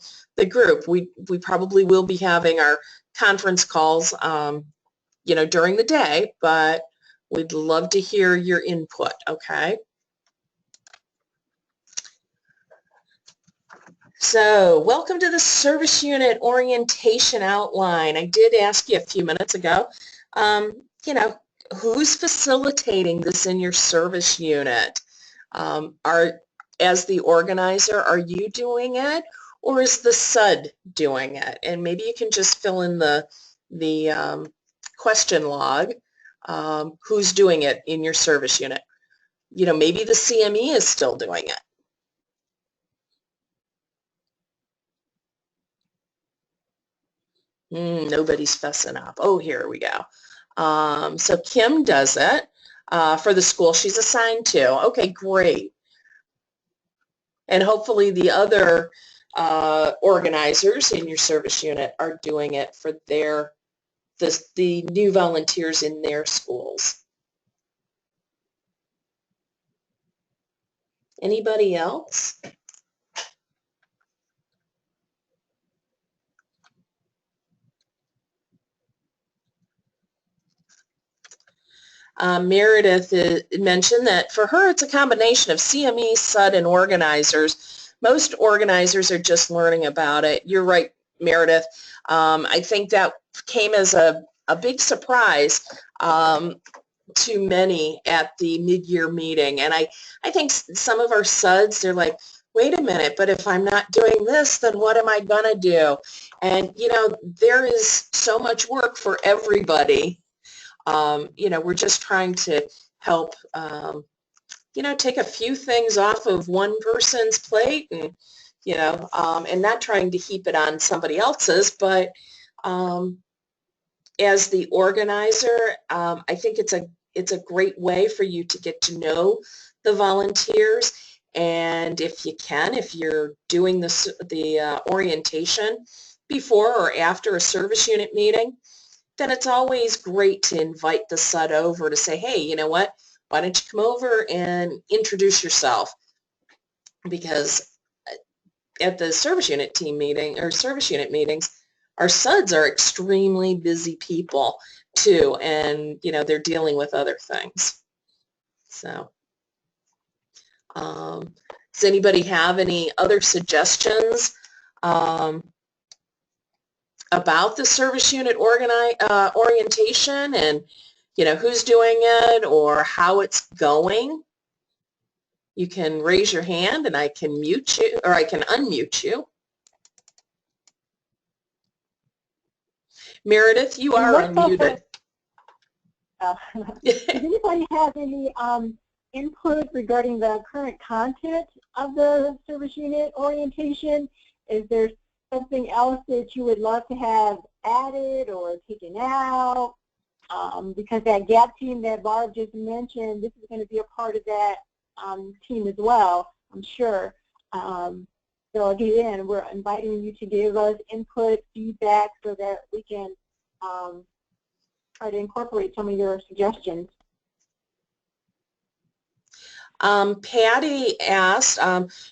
group. We probably will be having our conference calls, during the day, but we'd love to hear your input, okay? So, welcome to the Service Unit Orientation Outline. I did ask you a few minutes ago, who's facilitating this in your service unit? As the organizer, are you doing it, or is the SUD doing it? And maybe you can just fill in the question log, who's doing it in your service unit. Maybe the CME is still doing it. Nobody's fessing up. Oh, here we go. So Kim does it for the school she's assigned to. Okay, great. And hopefully the other organizers in your service unit are doing it for the new volunteers in their schools. Anybody else? Meredith mentioned that for her it's a combination of CME, SUD, and organizers. Most organizers are just learning about it. You're right, Meredith. I think that came as a big surprise to many at the mid-year meeting. And I think some of our SUDs, they're like, wait a minute, but if I'm not doing this, then what am I going to do? And, there is so much work for everybody. We're just trying to help, take a few things off of one person's plate, and, and not trying to heap it on somebody else's, but as the organizer, I think it's a great way for you to get to know the volunteers. And if you're doing the orientation before or after a service unit meeting, then it's always great to invite the SUD over to say, hey, you know what, why don't you come over and introduce yourself? Because at the service unit team meeting or service unit meetings, our SUDs are extremely busy people too, and they're dealing with other things. So does anybody have any other suggestions about the service unit orientation, and who's doing it or how it's going? You can raise your hand and I can mute you, or I can unmute you. Meredith, you are unmuted. Does anybody have any input regarding the current content of the service unit orientation? Is there something else that you would love to have added or taken out? Because that GAP team that Barb just mentioned, this is going to be a part of that team as well, I'm sure. So again, we're inviting you to give us input, feedback, so that we can try to incorporate some of your suggestions. Patty asked,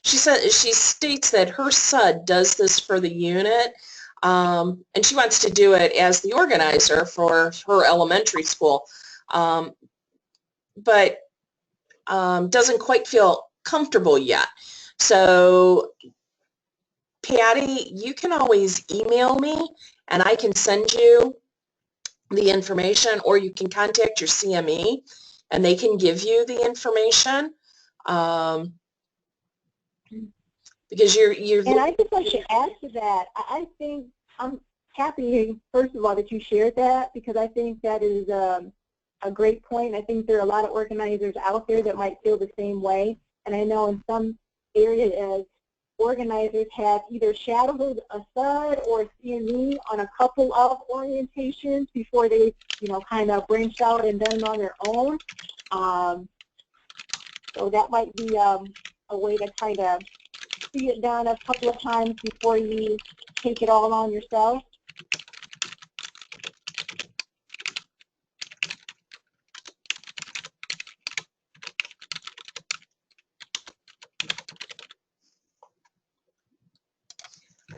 she states that her SUD does this for the unit, and she wants to do it as the organizer for her elementary school. But doesn't quite feel comfortable yet. So Patty, you can always email me and I can send you the information, or you can contact your CME and they can give you the information. Because you're And I just like to add to that, I think I'm happy, first of all, that you shared that, because I think that is a great point. I think there are a lot of organizers out there that might feel the same way. And I know in some areas, organizers have either shadowed a SUD or a CME on a couple of orientations before they, kind of branched out and done it on their own. So that might be a way to kind of see it done a couple of times before you take it all on yourself.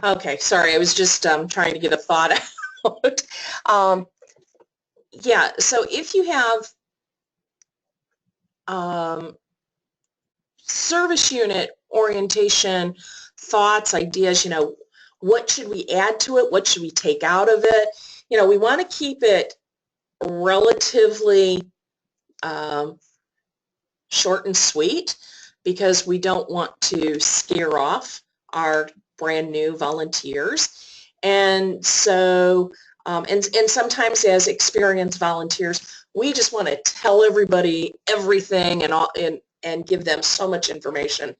Okay, sorry, I was just trying to get a thought out. Yeah, so if you have service unit orientation thoughts, ideas, what should we add to it? What should we take out of it? We want to keep it relatively short and sweet, because we don't want to scare off our brand new volunteers. And so, and sometimes as experienced volunteers, we just want to tell everybody everything and give them so much information.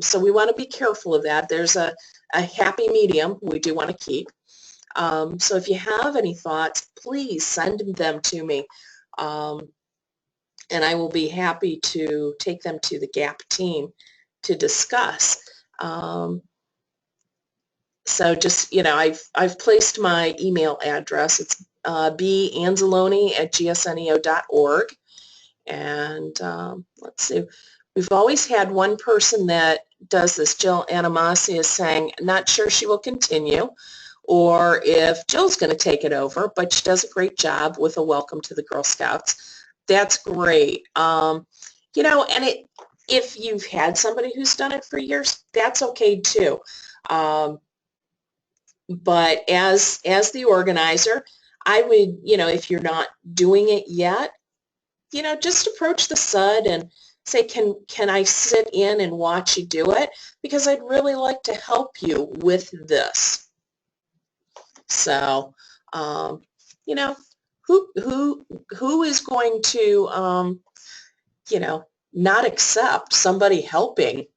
So we want to be careful of that. There's a happy medium we do want to keep. So if you have any thoughts, please send them to me. And I will be happy to take them to the GAP team to discuss. So just, I've placed my email address. It's banzalone@gsneo.org. And let's see, we've always had one person that does this. Jill Animasi is saying, not sure she will continue, or if Jill's going to take it over, but she does a great job with a welcome to the Girl Scouts. That's great. And if you've had somebody who's done it for years, that's okay too. But as the organizer, I would, if you're not doing it yet, just approach the SUD and say, can I sit in and watch you do it? Because I'd really like to help you with this. So, who is going to, not accept somebody helping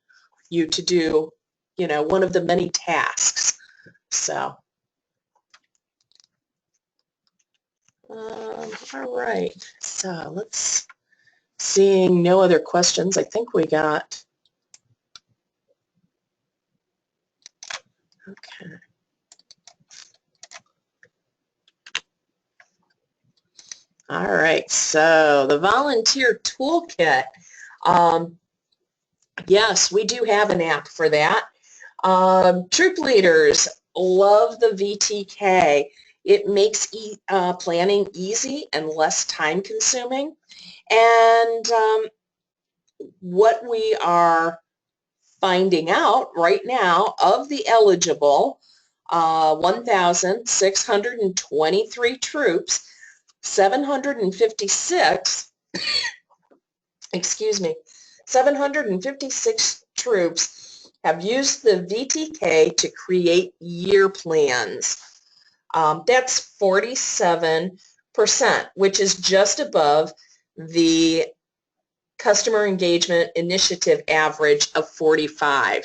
you to do, one of the many tasks? So, all right. So let's, seeing no other questions, I think we got, okay. All right, so the Volunteer Toolkit. Yes, we do have an app for that. Troop leaders love the VTK. It makes planning easy and less time consuming. And what we are finding out right now, of the eligible 1,623 troops, 756, excuse me, 756 troops have used the VTK to create year plans. That's 47%, which is just above the Customer Engagement Initiative average of 45.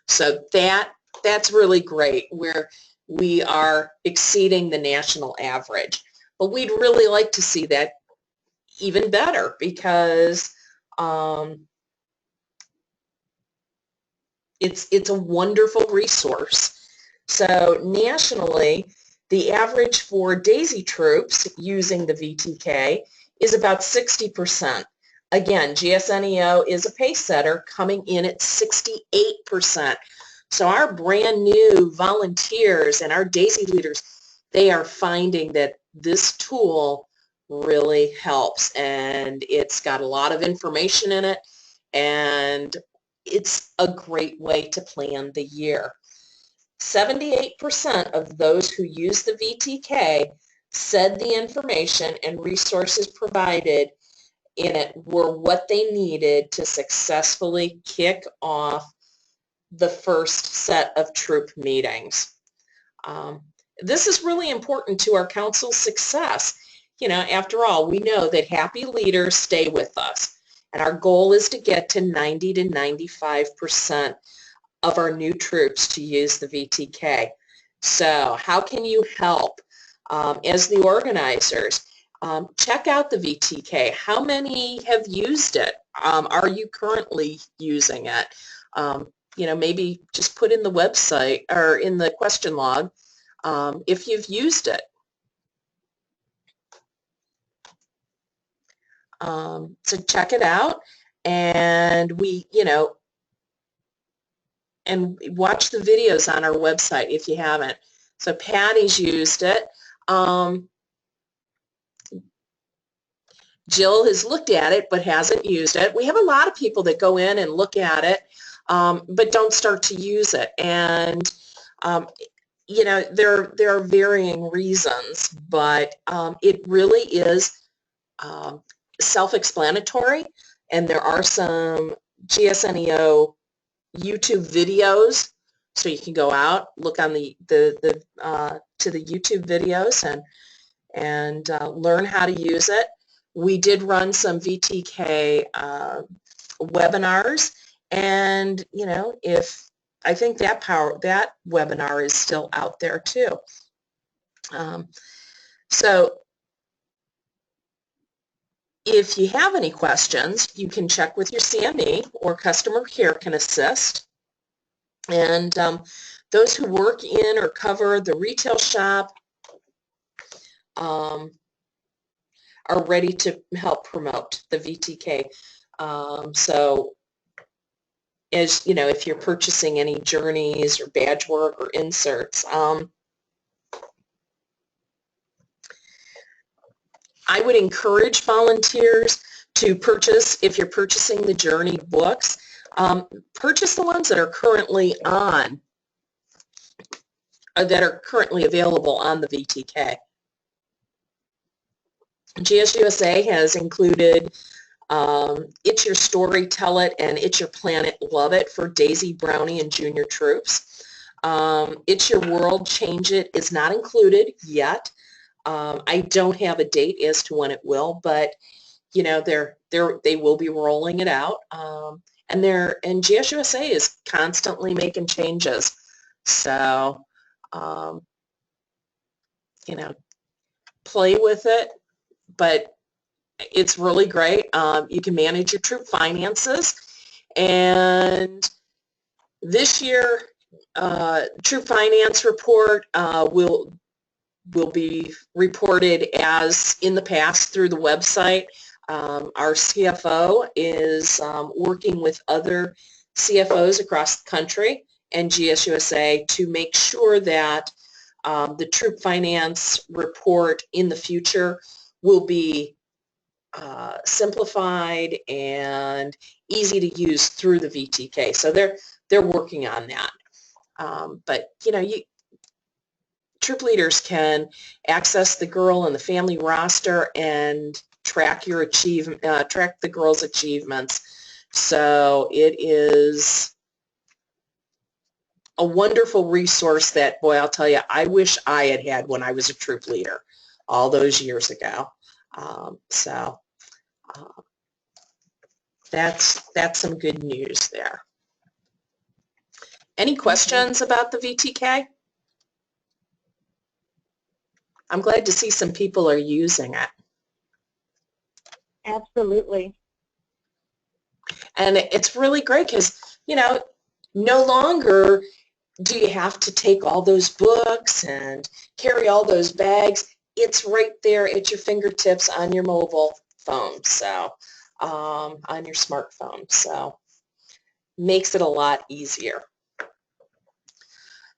So that's really great, where we are exceeding the national average. But we'd really like to see that even better, because it's a wonderful resource. So nationally, the average for DAISY troops using the VTK is about 60%. Again, GSNEO is a pace setter, coming in at 68%. So our brand new volunteers and our DAISY leaders, they are finding that this tool really helps, and it's got a lot of information in it, and it's a great way to plan the year. 78% of those who use the VTK said the information and resources provided in it were what they needed to successfully kick off the first set of troop meetings. This is really important to our council's success. You know, after all, we know that happy leaders stay with us, and our goal is to get to 90 to 95% of our new troops to use the VTK. So how can you help as the organizers? Check out the VTK. How many have used it? Are you currently using it? You know, maybe just put in the website or in the question log if you've used it. So check it out, and and watch the videos on our website if you haven't. So Patty's used it. Jill has looked at it but hasn't used it. We have a lot of people that go in and look at it but don't start to use it. And you know, there are varying reasons, but it really is self-explanatory, and there are some GSNEO YouTube videos, so you can go out, look on to the YouTube videos and learn how to use it. We did run some VTK webinars, and you know, I think that webinar is still out there too. So if you have any questions, you can check with your CME, or customer care can assist. And those who work in or cover the retail shop are ready to help promote the VTK. So as you know, if you're purchasing any journeys or badge work or inserts, I would encourage volunteers to purchase, if you're purchasing the journey books, purchase the ones that are currently available on the VTK. GSUSA has included It's Your Story, Tell It, and It's Your Planet, Love It for Daisy, Brownie, and junior troops. It's Your World, Change It is not included yet. I don't have a date as to when it will, but you know, they will be rolling it out, and GSUSA is constantly making changes. So you know, play with it, but it's really great. You can manage your troop finances, and this year troop finance report will be reported as in the past through the website. Our CFO is working with other CFOs across the country and GSUSA to make sure that the troop finance report in the future will be simplified and easy to use through the VTK. So they're working on that. But you know, troop leaders can access the girl and the family roster and track your track the girl's achievements. So it is a wonderful resource that, boy, I'll tell you, I wish I had when I was a troop leader all those years ago. That's some good news there. Any questions about the VTK? I'm glad to see some people are using it. Absolutely. And it's really great because, you know, no longer do you have to take all those books and carry all those bags. It's right there at your fingertips on your mobile phone, so on your smartphone. So makes it a lot easier.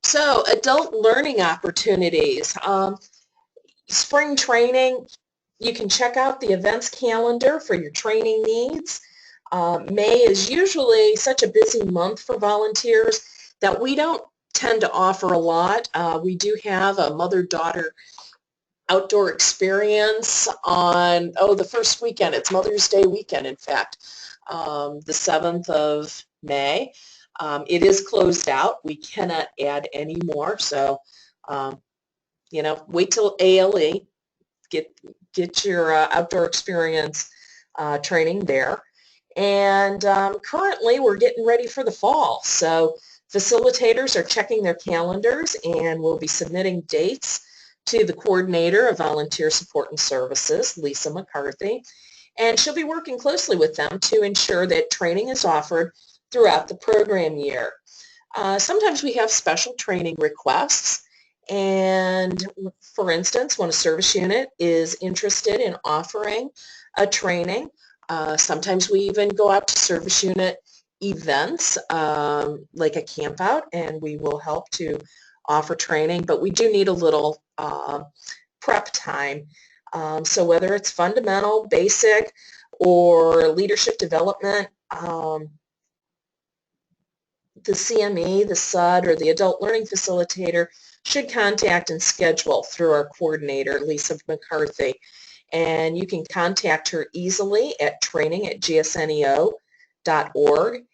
So adult learning opportunities. Spring training, You can check out the events calendar for your training needs. May is usually such a busy month for volunteers that we don't tend to offer a lot. We do have a mother-daughter outdoor experience on, the first weekend. It's Mother's Day weekend, in fact, the 7th of May. It is closed out. We cannot add any more, so, wait till ALE. Get your outdoor experience training there. And currently we're getting ready for the fall. So facilitators are checking their calendars and will be submitting dates to the coordinator of Volunteer Support and Services, Lisa McCarthy. And she'll be working closely with them to ensure that training is offered throughout the program year. Sometimes we have special training requests. And for instance, when a service unit is interested in offering a training, sometimes we even go out to service unit events like a camp out, and we will help to offer training, but we do need a little prep time. So whether it's fundamental, basic, or leadership development, the CME, the SUD, or the adult learning facilitator should contact and schedule through our coordinator, Lisa McCarthy. And you can contact her easily at training@gsneo.org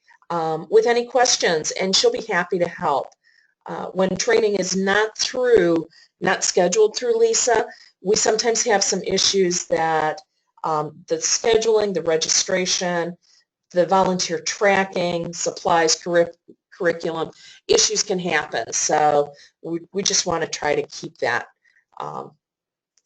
with any questions, and she'll be happy to help. When training is not scheduled through Lisa, we sometimes have some issues that the scheduling, the registration, the volunteer tracking, supplies, curriculum, issues can happen. So we just want to try to keep that,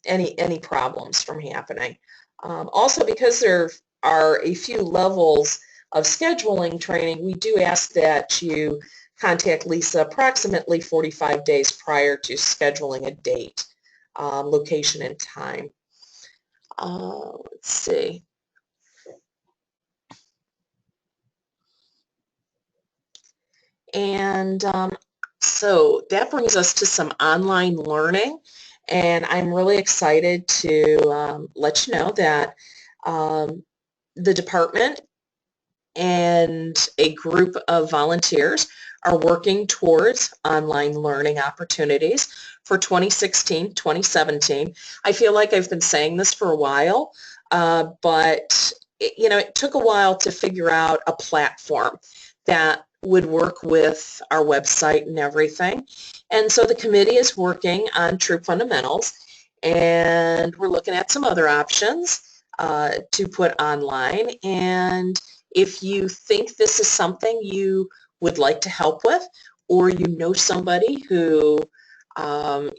any problems from happening. Also, because there are a few levels of scheduling training, we do ask that you contact Lisa approximately 45 days prior to scheduling a date, location, and time. Let's see. And so that brings us to some online learning, and I'm really excited to let you know that the department and a group of volunteers are working towards online learning opportunities for 2016-2017. I feel like I've been saying this for a while, but it took a while to figure out a platform that would work with our website and everything. And so the committee is working on Troop Fundamentals, and we're looking at some other options to put online. And if you think this is something you would like to help with, or you know somebody who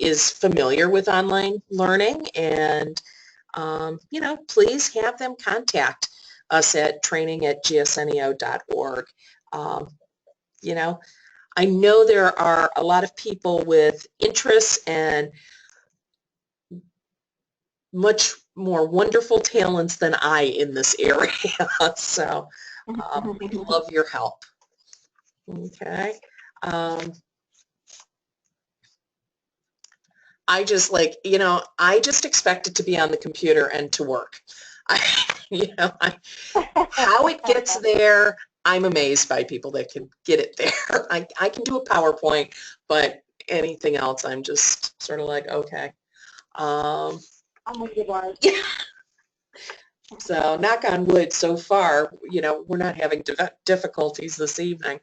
is familiar with online learning, and please have them contact us at training@gsneo.org. I know there are a lot of people with interests and much more wonderful talents than I in this area, so we love your help. Okay. I just I just expect it to be on the computer and to work. How it gets there, I'm amazed by people that can get it there. I can do a PowerPoint, but anything else, I'm just sort of like, okay. I'm with you, Barb. Yeah. So knock on wood, so far, we're not having difficulties this evening.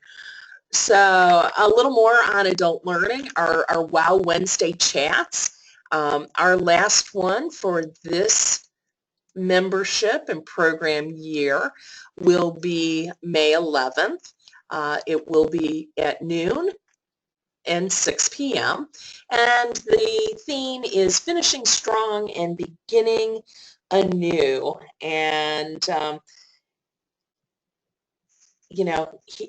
So a little more on adult learning, our WOW Wednesday chats. Our last one for this membership and program year will be May 11th. It will be at noon and 6 p.m. And the theme is finishing strong and beginning anew. And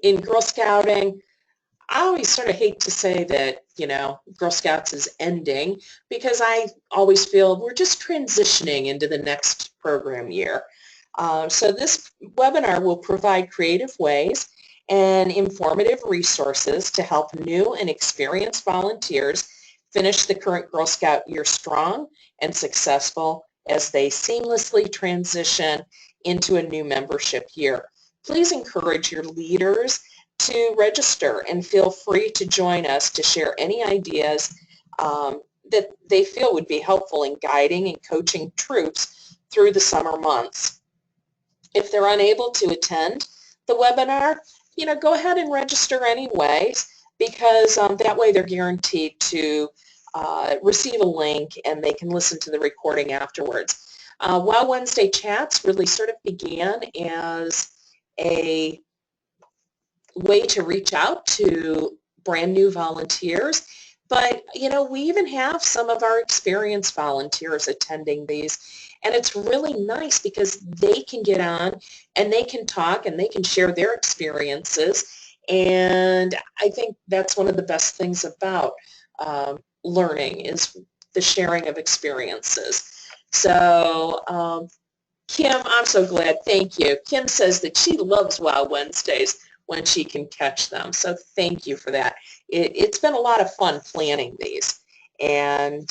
in Girl Scouting, I always sort of hate to say that, Girl Scouts is ending, because I always feel we're just transitioning into the next program year. So this webinar will provide creative ways and informative resources to help new and experienced volunteers finish the current Girl Scout year strong and successful as they seamlessly transition into a new membership year. Please encourage your leaders to register and feel free to join us to share any ideas that they feel would be helpful in guiding and coaching troops through the summer months. If they're unable to attend the webinar, go ahead and register anyways, because that way they're guaranteed to receive a link and they can listen to the recording afterwards. Wow Wednesday Chats really sort of began as a way to reach out to brand new volunteers, but we even have some of our experienced volunteers attending these, and it's really nice because they can get on and they can talk and they can share their experiences, and I think that's one of the best things about learning is the sharing of experiences. So Kim, I'm so glad. Thank you. Kim says that she loves Wow Wednesdays when she can catch them. So thank you for that. It's been a lot of fun planning these. And,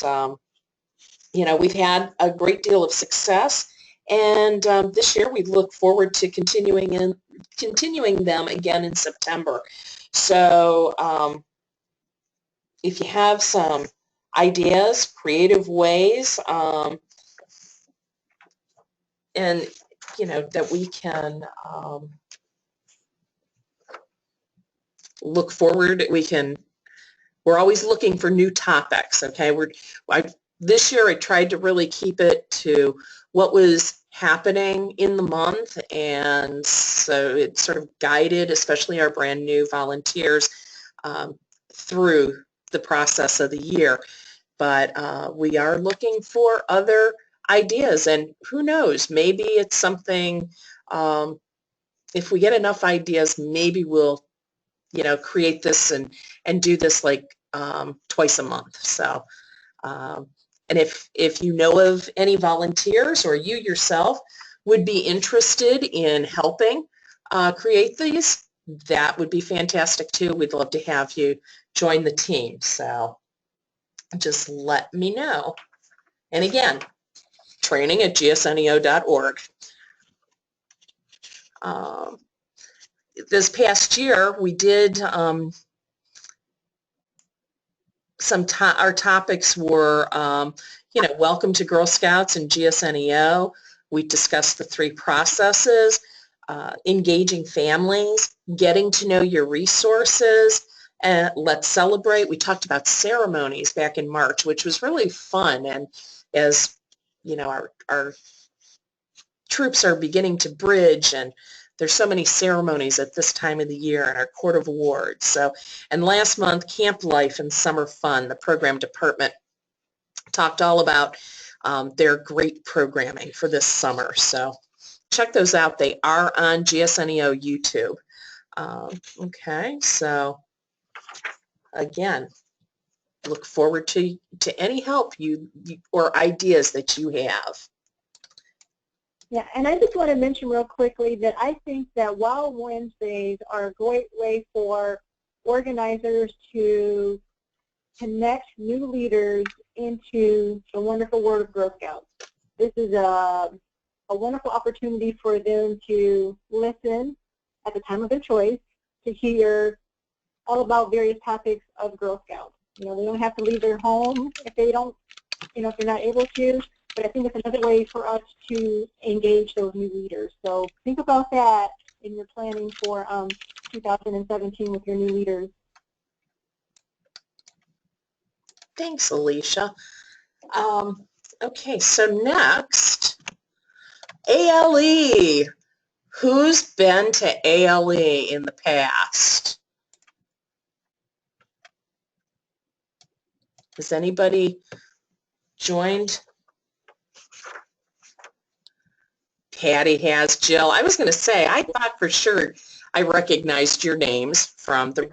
we've had a great deal of success. And this year we look forward to continuing them again in September. So if you have some ideas, creative ways, and that we can look forward, we're always looking for new topics. Okay, this year I tried to really keep it to what was happening in the month, and so it sort of guided especially our brand new volunteers through the process of the year. But we are looking for other ideas, and who knows, maybe it's something, if we get enough ideas, maybe we'll create this and do this like twice a month. So and if you know of any volunteers or you yourself would be interested in helping create these, that would be fantastic too. We'd love to have you join the team, so just let me know. And again, training@gsneo.org. This past year, we did our topics were, welcome to Girl Scouts and GSNEO. We discussed the 3 processes, engaging families, getting to know your resources, and let's celebrate. We talked about ceremonies back in March, which was really fun. And as our troops are beginning to bridge, and there's so many ceremonies at this time of the year in our Court of Awards. So, and last month, Camp Life and Summer Fun, the program department talked all about their great programming for this summer. So check those out. They are on GSNEO YouTube. Okay, so again, look forward to any help you or ideas that you have. Yeah, and I just want to mention real quickly that I think that Wow Wednesdays are a great way for organizers to connect new leaders into the wonderful world of Girl Scouts. This is a wonderful opportunity for them to listen at the time of their choice to hear all about various topics of Girl Scouts. They don't have to leave their home if they don't, if they're not able to. But I think it's another way for us to engage those new leaders. So think about that in your planning for 2017 with your new leaders. Thanks, Alicia. Okay, so next, ALE. Who's been to ALE in the past? Has anybody joined? Patty has. Jill, I was going to say, I thought for sure I recognized your names from the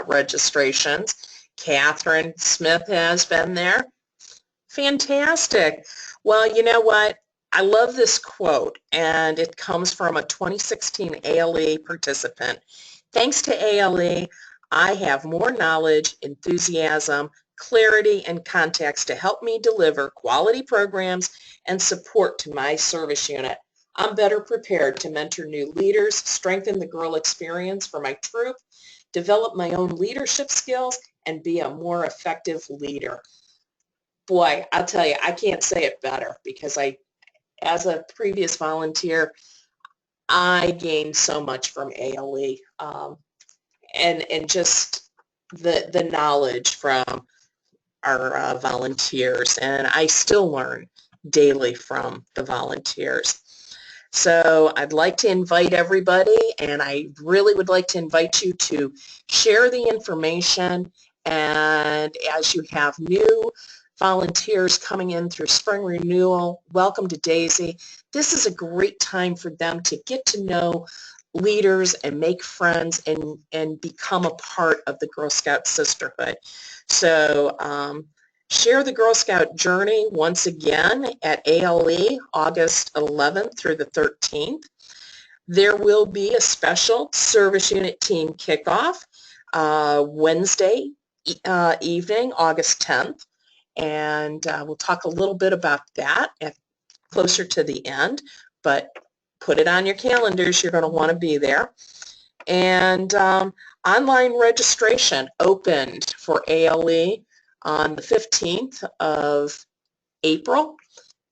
registrations. Catherine Smith has been there. Fantastic. Well, you know what? I love this quote, and it comes from a 2016 ALE participant. Thanks to ALE, I have more knowledge, enthusiasm, clarity, and contacts to help me deliver quality programs and support to my service unit. I'm better prepared to mentor new leaders, strengthen the girl experience for my troop, develop my own leadership skills, and be a more effective leader. Boy, I'll tell you, I can't say it better because as a previous volunteer, I gained so much from ALE, and just the knowledge from our volunteers, and I still learn daily from the volunteers. So I'd like to invite everybody, and I really would like to invite you to share the information, and as you have new volunteers coming in through spring renewal, welcome to Daisy. This is a great time for them to get to know leaders and make friends and become a part of the Girl Scout sisterhood. So share the Girl Scout journey once again at ALE, August 11th through the 13th. There will be a special service unit team kickoff Wednesday evening, August 10th. And we'll talk a little bit about that closer to the end, but put it on your calendars. You're going to want to be there. And online registration opened for ALE on the 15th of April,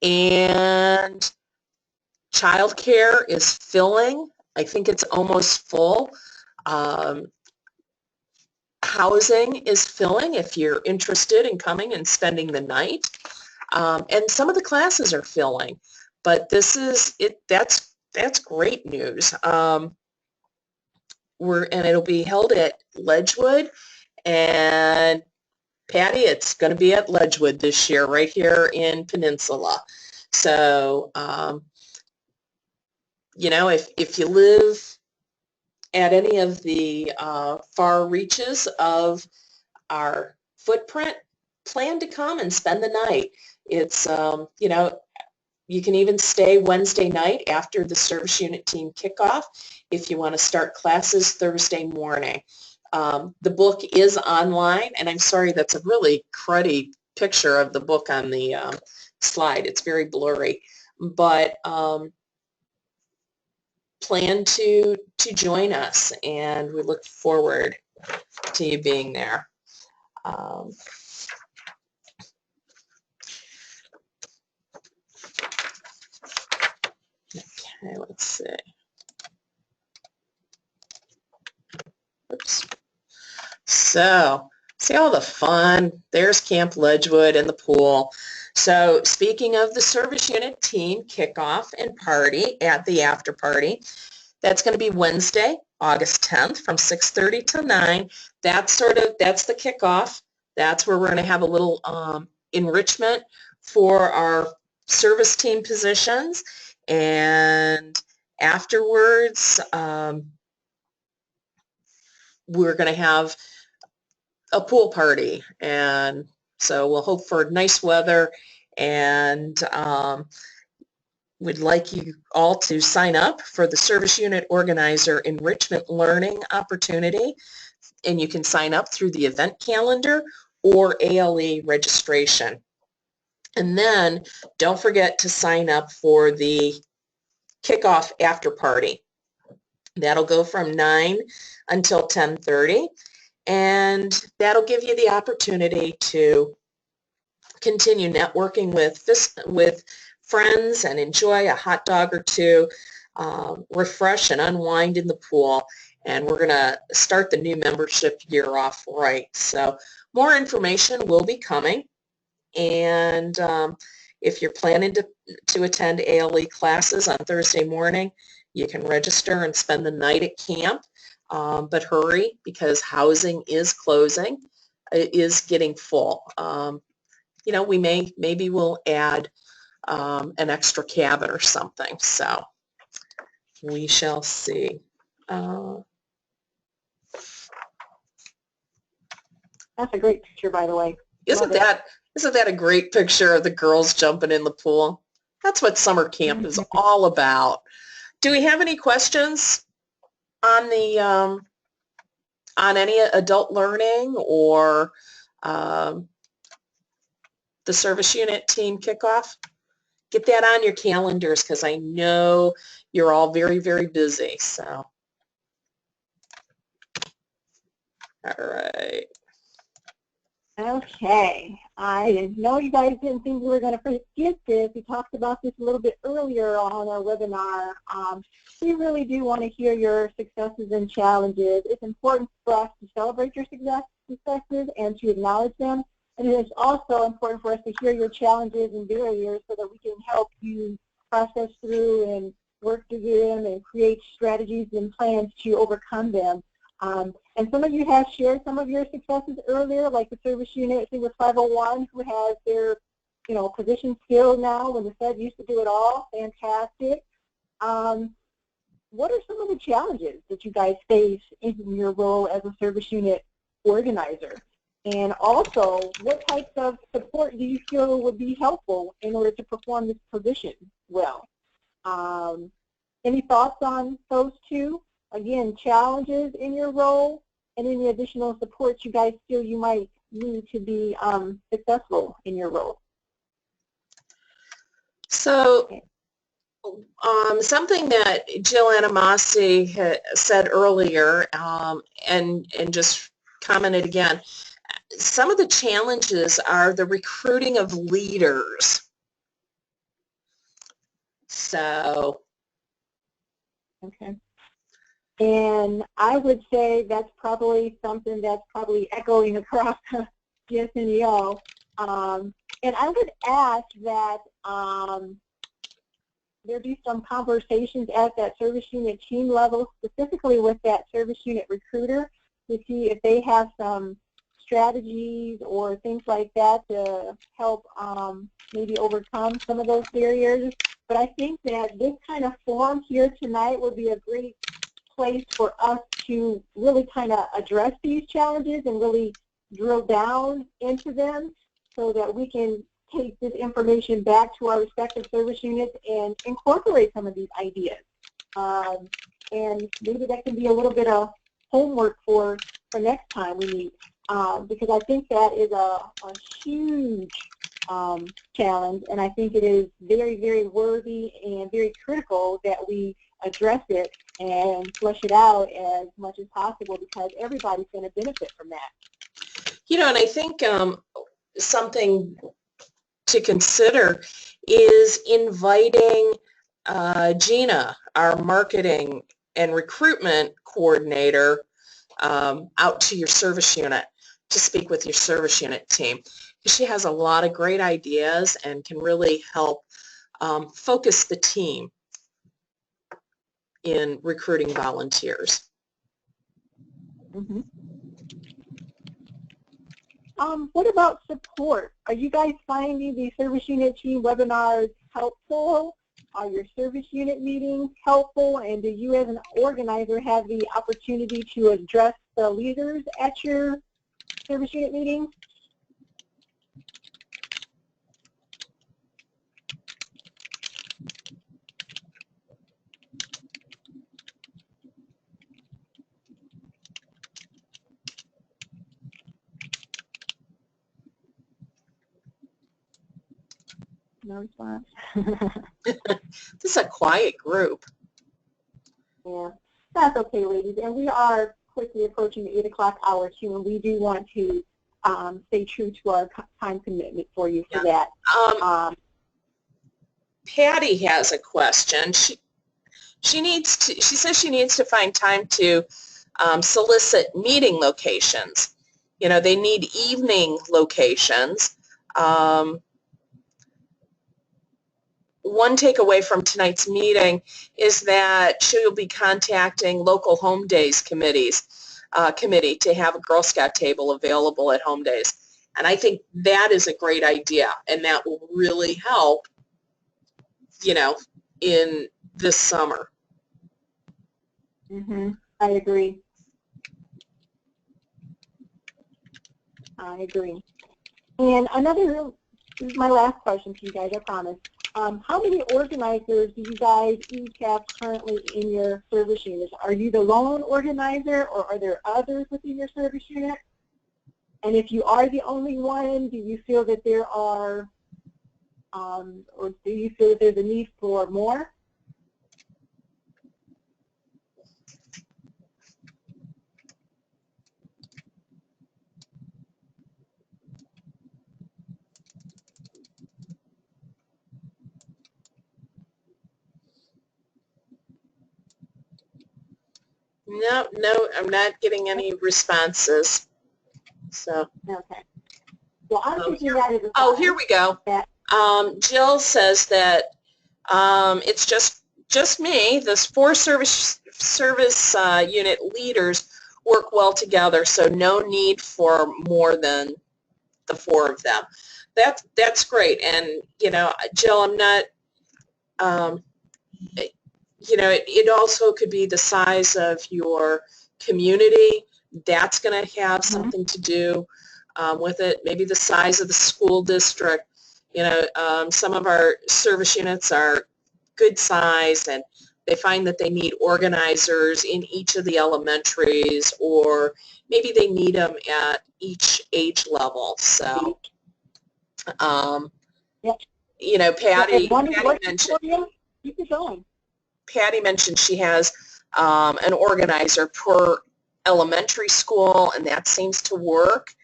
and childcare is filling. I think it's almost full. Housing is filling if you're interested in coming and spending the night. And some of the classes are filling, but this is it. That's great news. And it'll be held at Ledgewood, and Patty, it's going to be at Ledgewood this year, right here in Peninsula. So, you know, if you live at any of the far reaches of our footprint, plan to come and spend the night. It's, you know, you can even stay Wednesday night after the service unit team kickoff if you want to start classes Thursday morning. The book is online, and I'm sorry, that's a really cruddy picture of the book on the slide. It's very blurry, but plan to join us, and we look forward to you being there. Okay, let's see. Oops. So, see all the fun. There's Camp Ledgewood and the pool. So, speaking of the service unit team kickoff and party at the after party, that's going to be Wednesday, August 10th from 6:30 to 9. That's the kickoff. That's where we're going to have a little enrichment for our service team positions. And afterwards, we're going to have a pool party, and so we'll hope for nice weather, and we'd like you all to sign up for the Service Unit Organizer Enrichment Learning Opportunity, and you can sign up through the event calendar or ALE registration. And then don't forget to sign up for the kickoff after party. That'll go from 9 until 10:30, and that'll give you the opportunity to continue networking with friends and enjoy a hot dog or two, refresh and unwind in the pool, and we're going to start the new membership year off right. So more information will be coming, and if you're planning to attend ALE classes on Thursday morning, you can register and spend the night at camp, but hurry because housing is closing. It is getting full. You know, maybe we'll add an extra cabin or something, so we shall see. That's a great picture, by the way. Isn't that a great picture of the girls jumping in the pool? That's what summer camp is all about. Do we have any questions on the on any adult learning or the service unit team kickoff. Get that on your calendars because I know you're all very, very busy. So, all right. Okay, I know you guys didn't think we were going to forget this. We talked about this a little bit earlier on our webinar. We really do want to hear your successes and challenges. It's important for us to celebrate your successes and to acknowledge them. And it is also important for us to hear your challenges and barriers so that we can help you process through and work through them and create strategies and plans to overcome them. And some of you have shared some of your successes earlier, like the service unit, I think with 501, who has their, position filled now when the Fed used to do it all. Fantastic. What are some of the challenges that you guys face in your role as a service unit organizer? And also, what types of support do you feel would be helpful in order to perform this position well? Any thoughts on those two? Again, challenges in your role and any additional support you guys feel you might need to be successful in your role. So something that Jill Animasi had said earlier and just commented again, some of the challenges are the recruiting of leaders. So. Okay. And I would say that's probably something that's probably echoing across GSNEO. And I would ask that there be some conversations at that service unit team level, specifically with that service unit recruiter, to see if they have some strategies or things like that to help maybe overcome some of those barriers. But I think that this kind of forum here tonight would be a great place for us to really kind of address these challenges and really drill down into them so that we can take this information back to our respective service units and incorporate some of these ideas. And maybe that can be a little bit of homework for next time we meet, because I think that is a huge challenge, and I think it is very, very worthy and very critical that we address it and flesh it out as much as possible, because everybody's going to benefit from that. And I think something to consider is inviting Gina, our marketing and recruitment coordinator, out to your service unit to speak with your service unit team. She has a lot of great ideas and can really help focus the team in recruiting volunteers. Mm-hmm. What about support? Are you guys finding the service unit team webinars helpful? Are your service unit meetings helpful? And do you as an organizer have the opportunity to address the leaders at your service unit meetings? No response. This is a quiet group. Yeah, that's okay, ladies. And we are quickly approaching the 8 o'clock hour too, and we do want to stay true to our time commitment for you for that. Patty has a question. She says she needs to find time to solicit meeting locations. They need evening locations. One takeaway from tonight's meeting is that she'll be contacting local home days committee to have a Girl Scout table available at home days. And I think that is a great idea, and that will really help, in this summer. Mm-hmm. I agree. And this is my last question to you guys, I promise. How many organizers do you guys each have currently in your service units? Are you the lone organizer, or are there others within your service unit? And if you are the only one, do you feel that there are, or do you feel that there's a need for more? No, I'm not getting any responses. So. Okay. Well, I'm thinking that is a Oh, sign here we go. that Jill says that it's just me. This 4 service unit leaders work well together, so no need for more than the 4 of them. That's great. And you know, Jill, I'm not. You know, it also could be the size of your community. That's going to have something to do with it. Maybe the size of the school district. You know, some of our service units are good size, and they find that they need organizers in each of the elementaries, or maybe they need them at each age level. So, you know, Patty mentioned she has an organizer per elementary school, and that seems to work.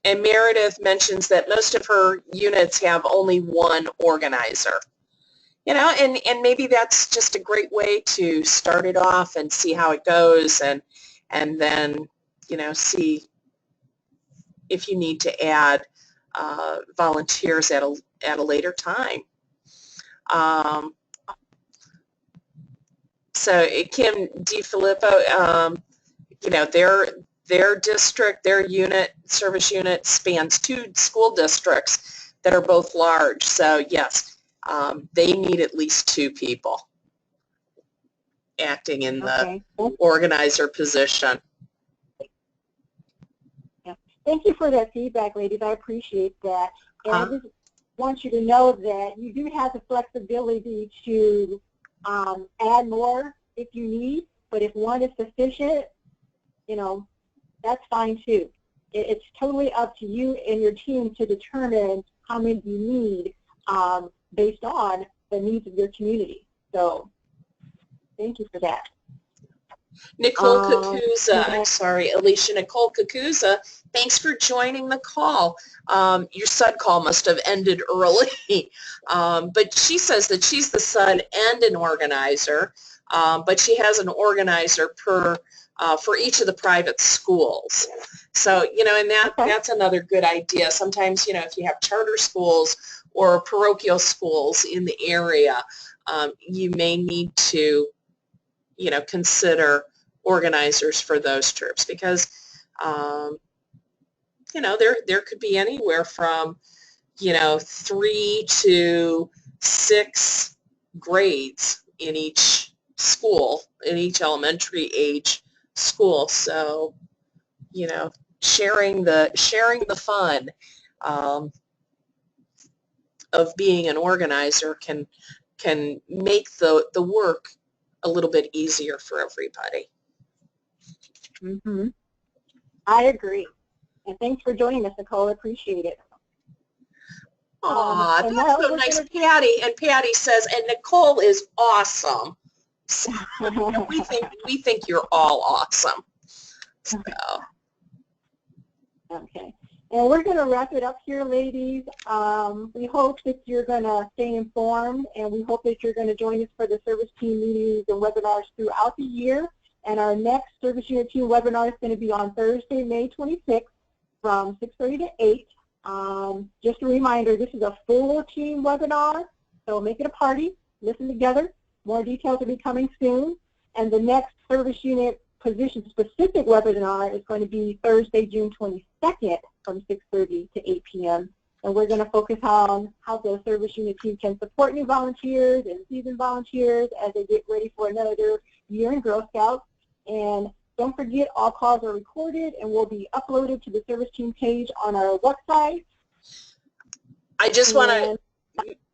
And Meredith mentions that most of her units have only one organizer. You know, and maybe that's just a great way to start it off and see how it goes, and then, you know, see if you need to add volunteers at a later time. So Kim DiFilippo, you know, their district, their unit, service unit spans 2 school districts that are both large. So yes, they need at least 2 people acting in the organizer position. Yeah. Thank you for that feedback, ladies. I appreciate that. And I just want you to know that you do have the flexibility to add more if you need, but if 1 is sufficient, you know, that's fine too. It's totally up to you and your team to determine how many you need based on the needs of your community. So thank you for that. Nicole Kakuza, I'm sorry, Alicia, Nicole Kakuza, thanks for joining the call. Your SUD call must have ended early, but she says that she's the SUD and an organizer, but she has an organizer for each of the private schools. So, you know, and that's another good idea. Sometimes, you know, if you have charter schools or parochial schools in the area, you may need to, you know, consider organizers for those trips, because you know, there could be anywhere from, you know, 3 to 6 grades in each school, in each elementary age school. So, you know, sharing the fun of being an organizer can make the work a little bit easier for everybody. I agree. And thanks for joining us, Nicole. I appreciate it. Aw, that's so nice, Patty. And Patty says, and Nicole is awesome. So, we think you're all awesome. So. Okay. And we're going to wrap it up here, ladies. We hope that you're going to stay informed, and we hope that you're going to join us for the service team meetings and webinars throughout the year. And our next service unit team webinar is going to be on Thursday, May 26th from 6:30 to 8. Just a reminder, this is a full team webinar, so make it a party, listen together. More details will be coming soon. And the next service unit position-specific webinar is going to be Thursday, June 22nd from 6:30 to 8 p.m. And we're going to focus on how the service unit team can support new volunteers and seasoned volunteers as they get ready for another year in Girl Scouts. And don't forget, all calls are recorded and will be uploaded to the service team page on our website. I just want to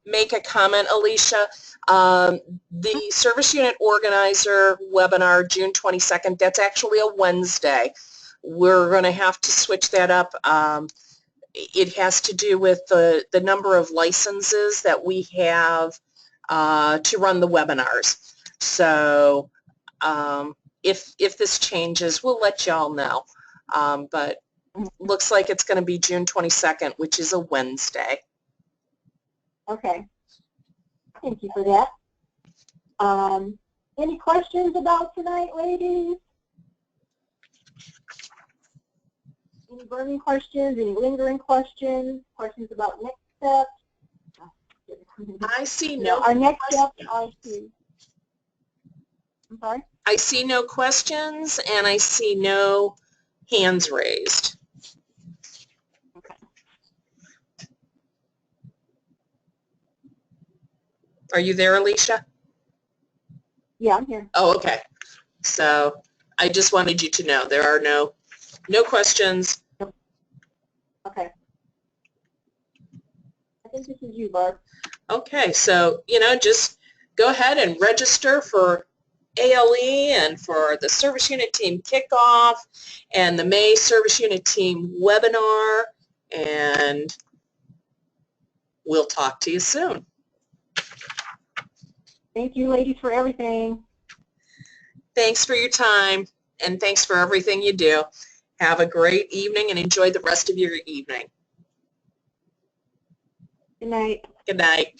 make a comment, Alicia. The service unit organizer webinar, June 22nd, that's actually a Wednesday. we're going to have to switch that up. It has to do with the number of licenses that we have to run the webinars. So if this changes, we'll let y'all know. But looks like it's going to be June 22nd, which is a Wednesday. Okay. Thank you for that. Any questions about tonight, ladies? Any burning questions? Any lingering questions? Questions about next steps? I see no Our next steps are to. I'm sorry? I see no questions and I see no hands raised. Okay. Are you there, Alicia? Yeah, I'm here. Oh, okay. So I just wanted you to know there are no questions. Okay. I think this is you, Barb. Okay, so, just go ahead and register for ALE and for the Service Unit Team Kickoff and the May Service Unit Team webinar, and we'll talk to you soon. Thank you, ladies, for everything. Thanks for your time, and thanks for everything you do. Have a great evening and enjoy the rest of your evening. Good night. Good night.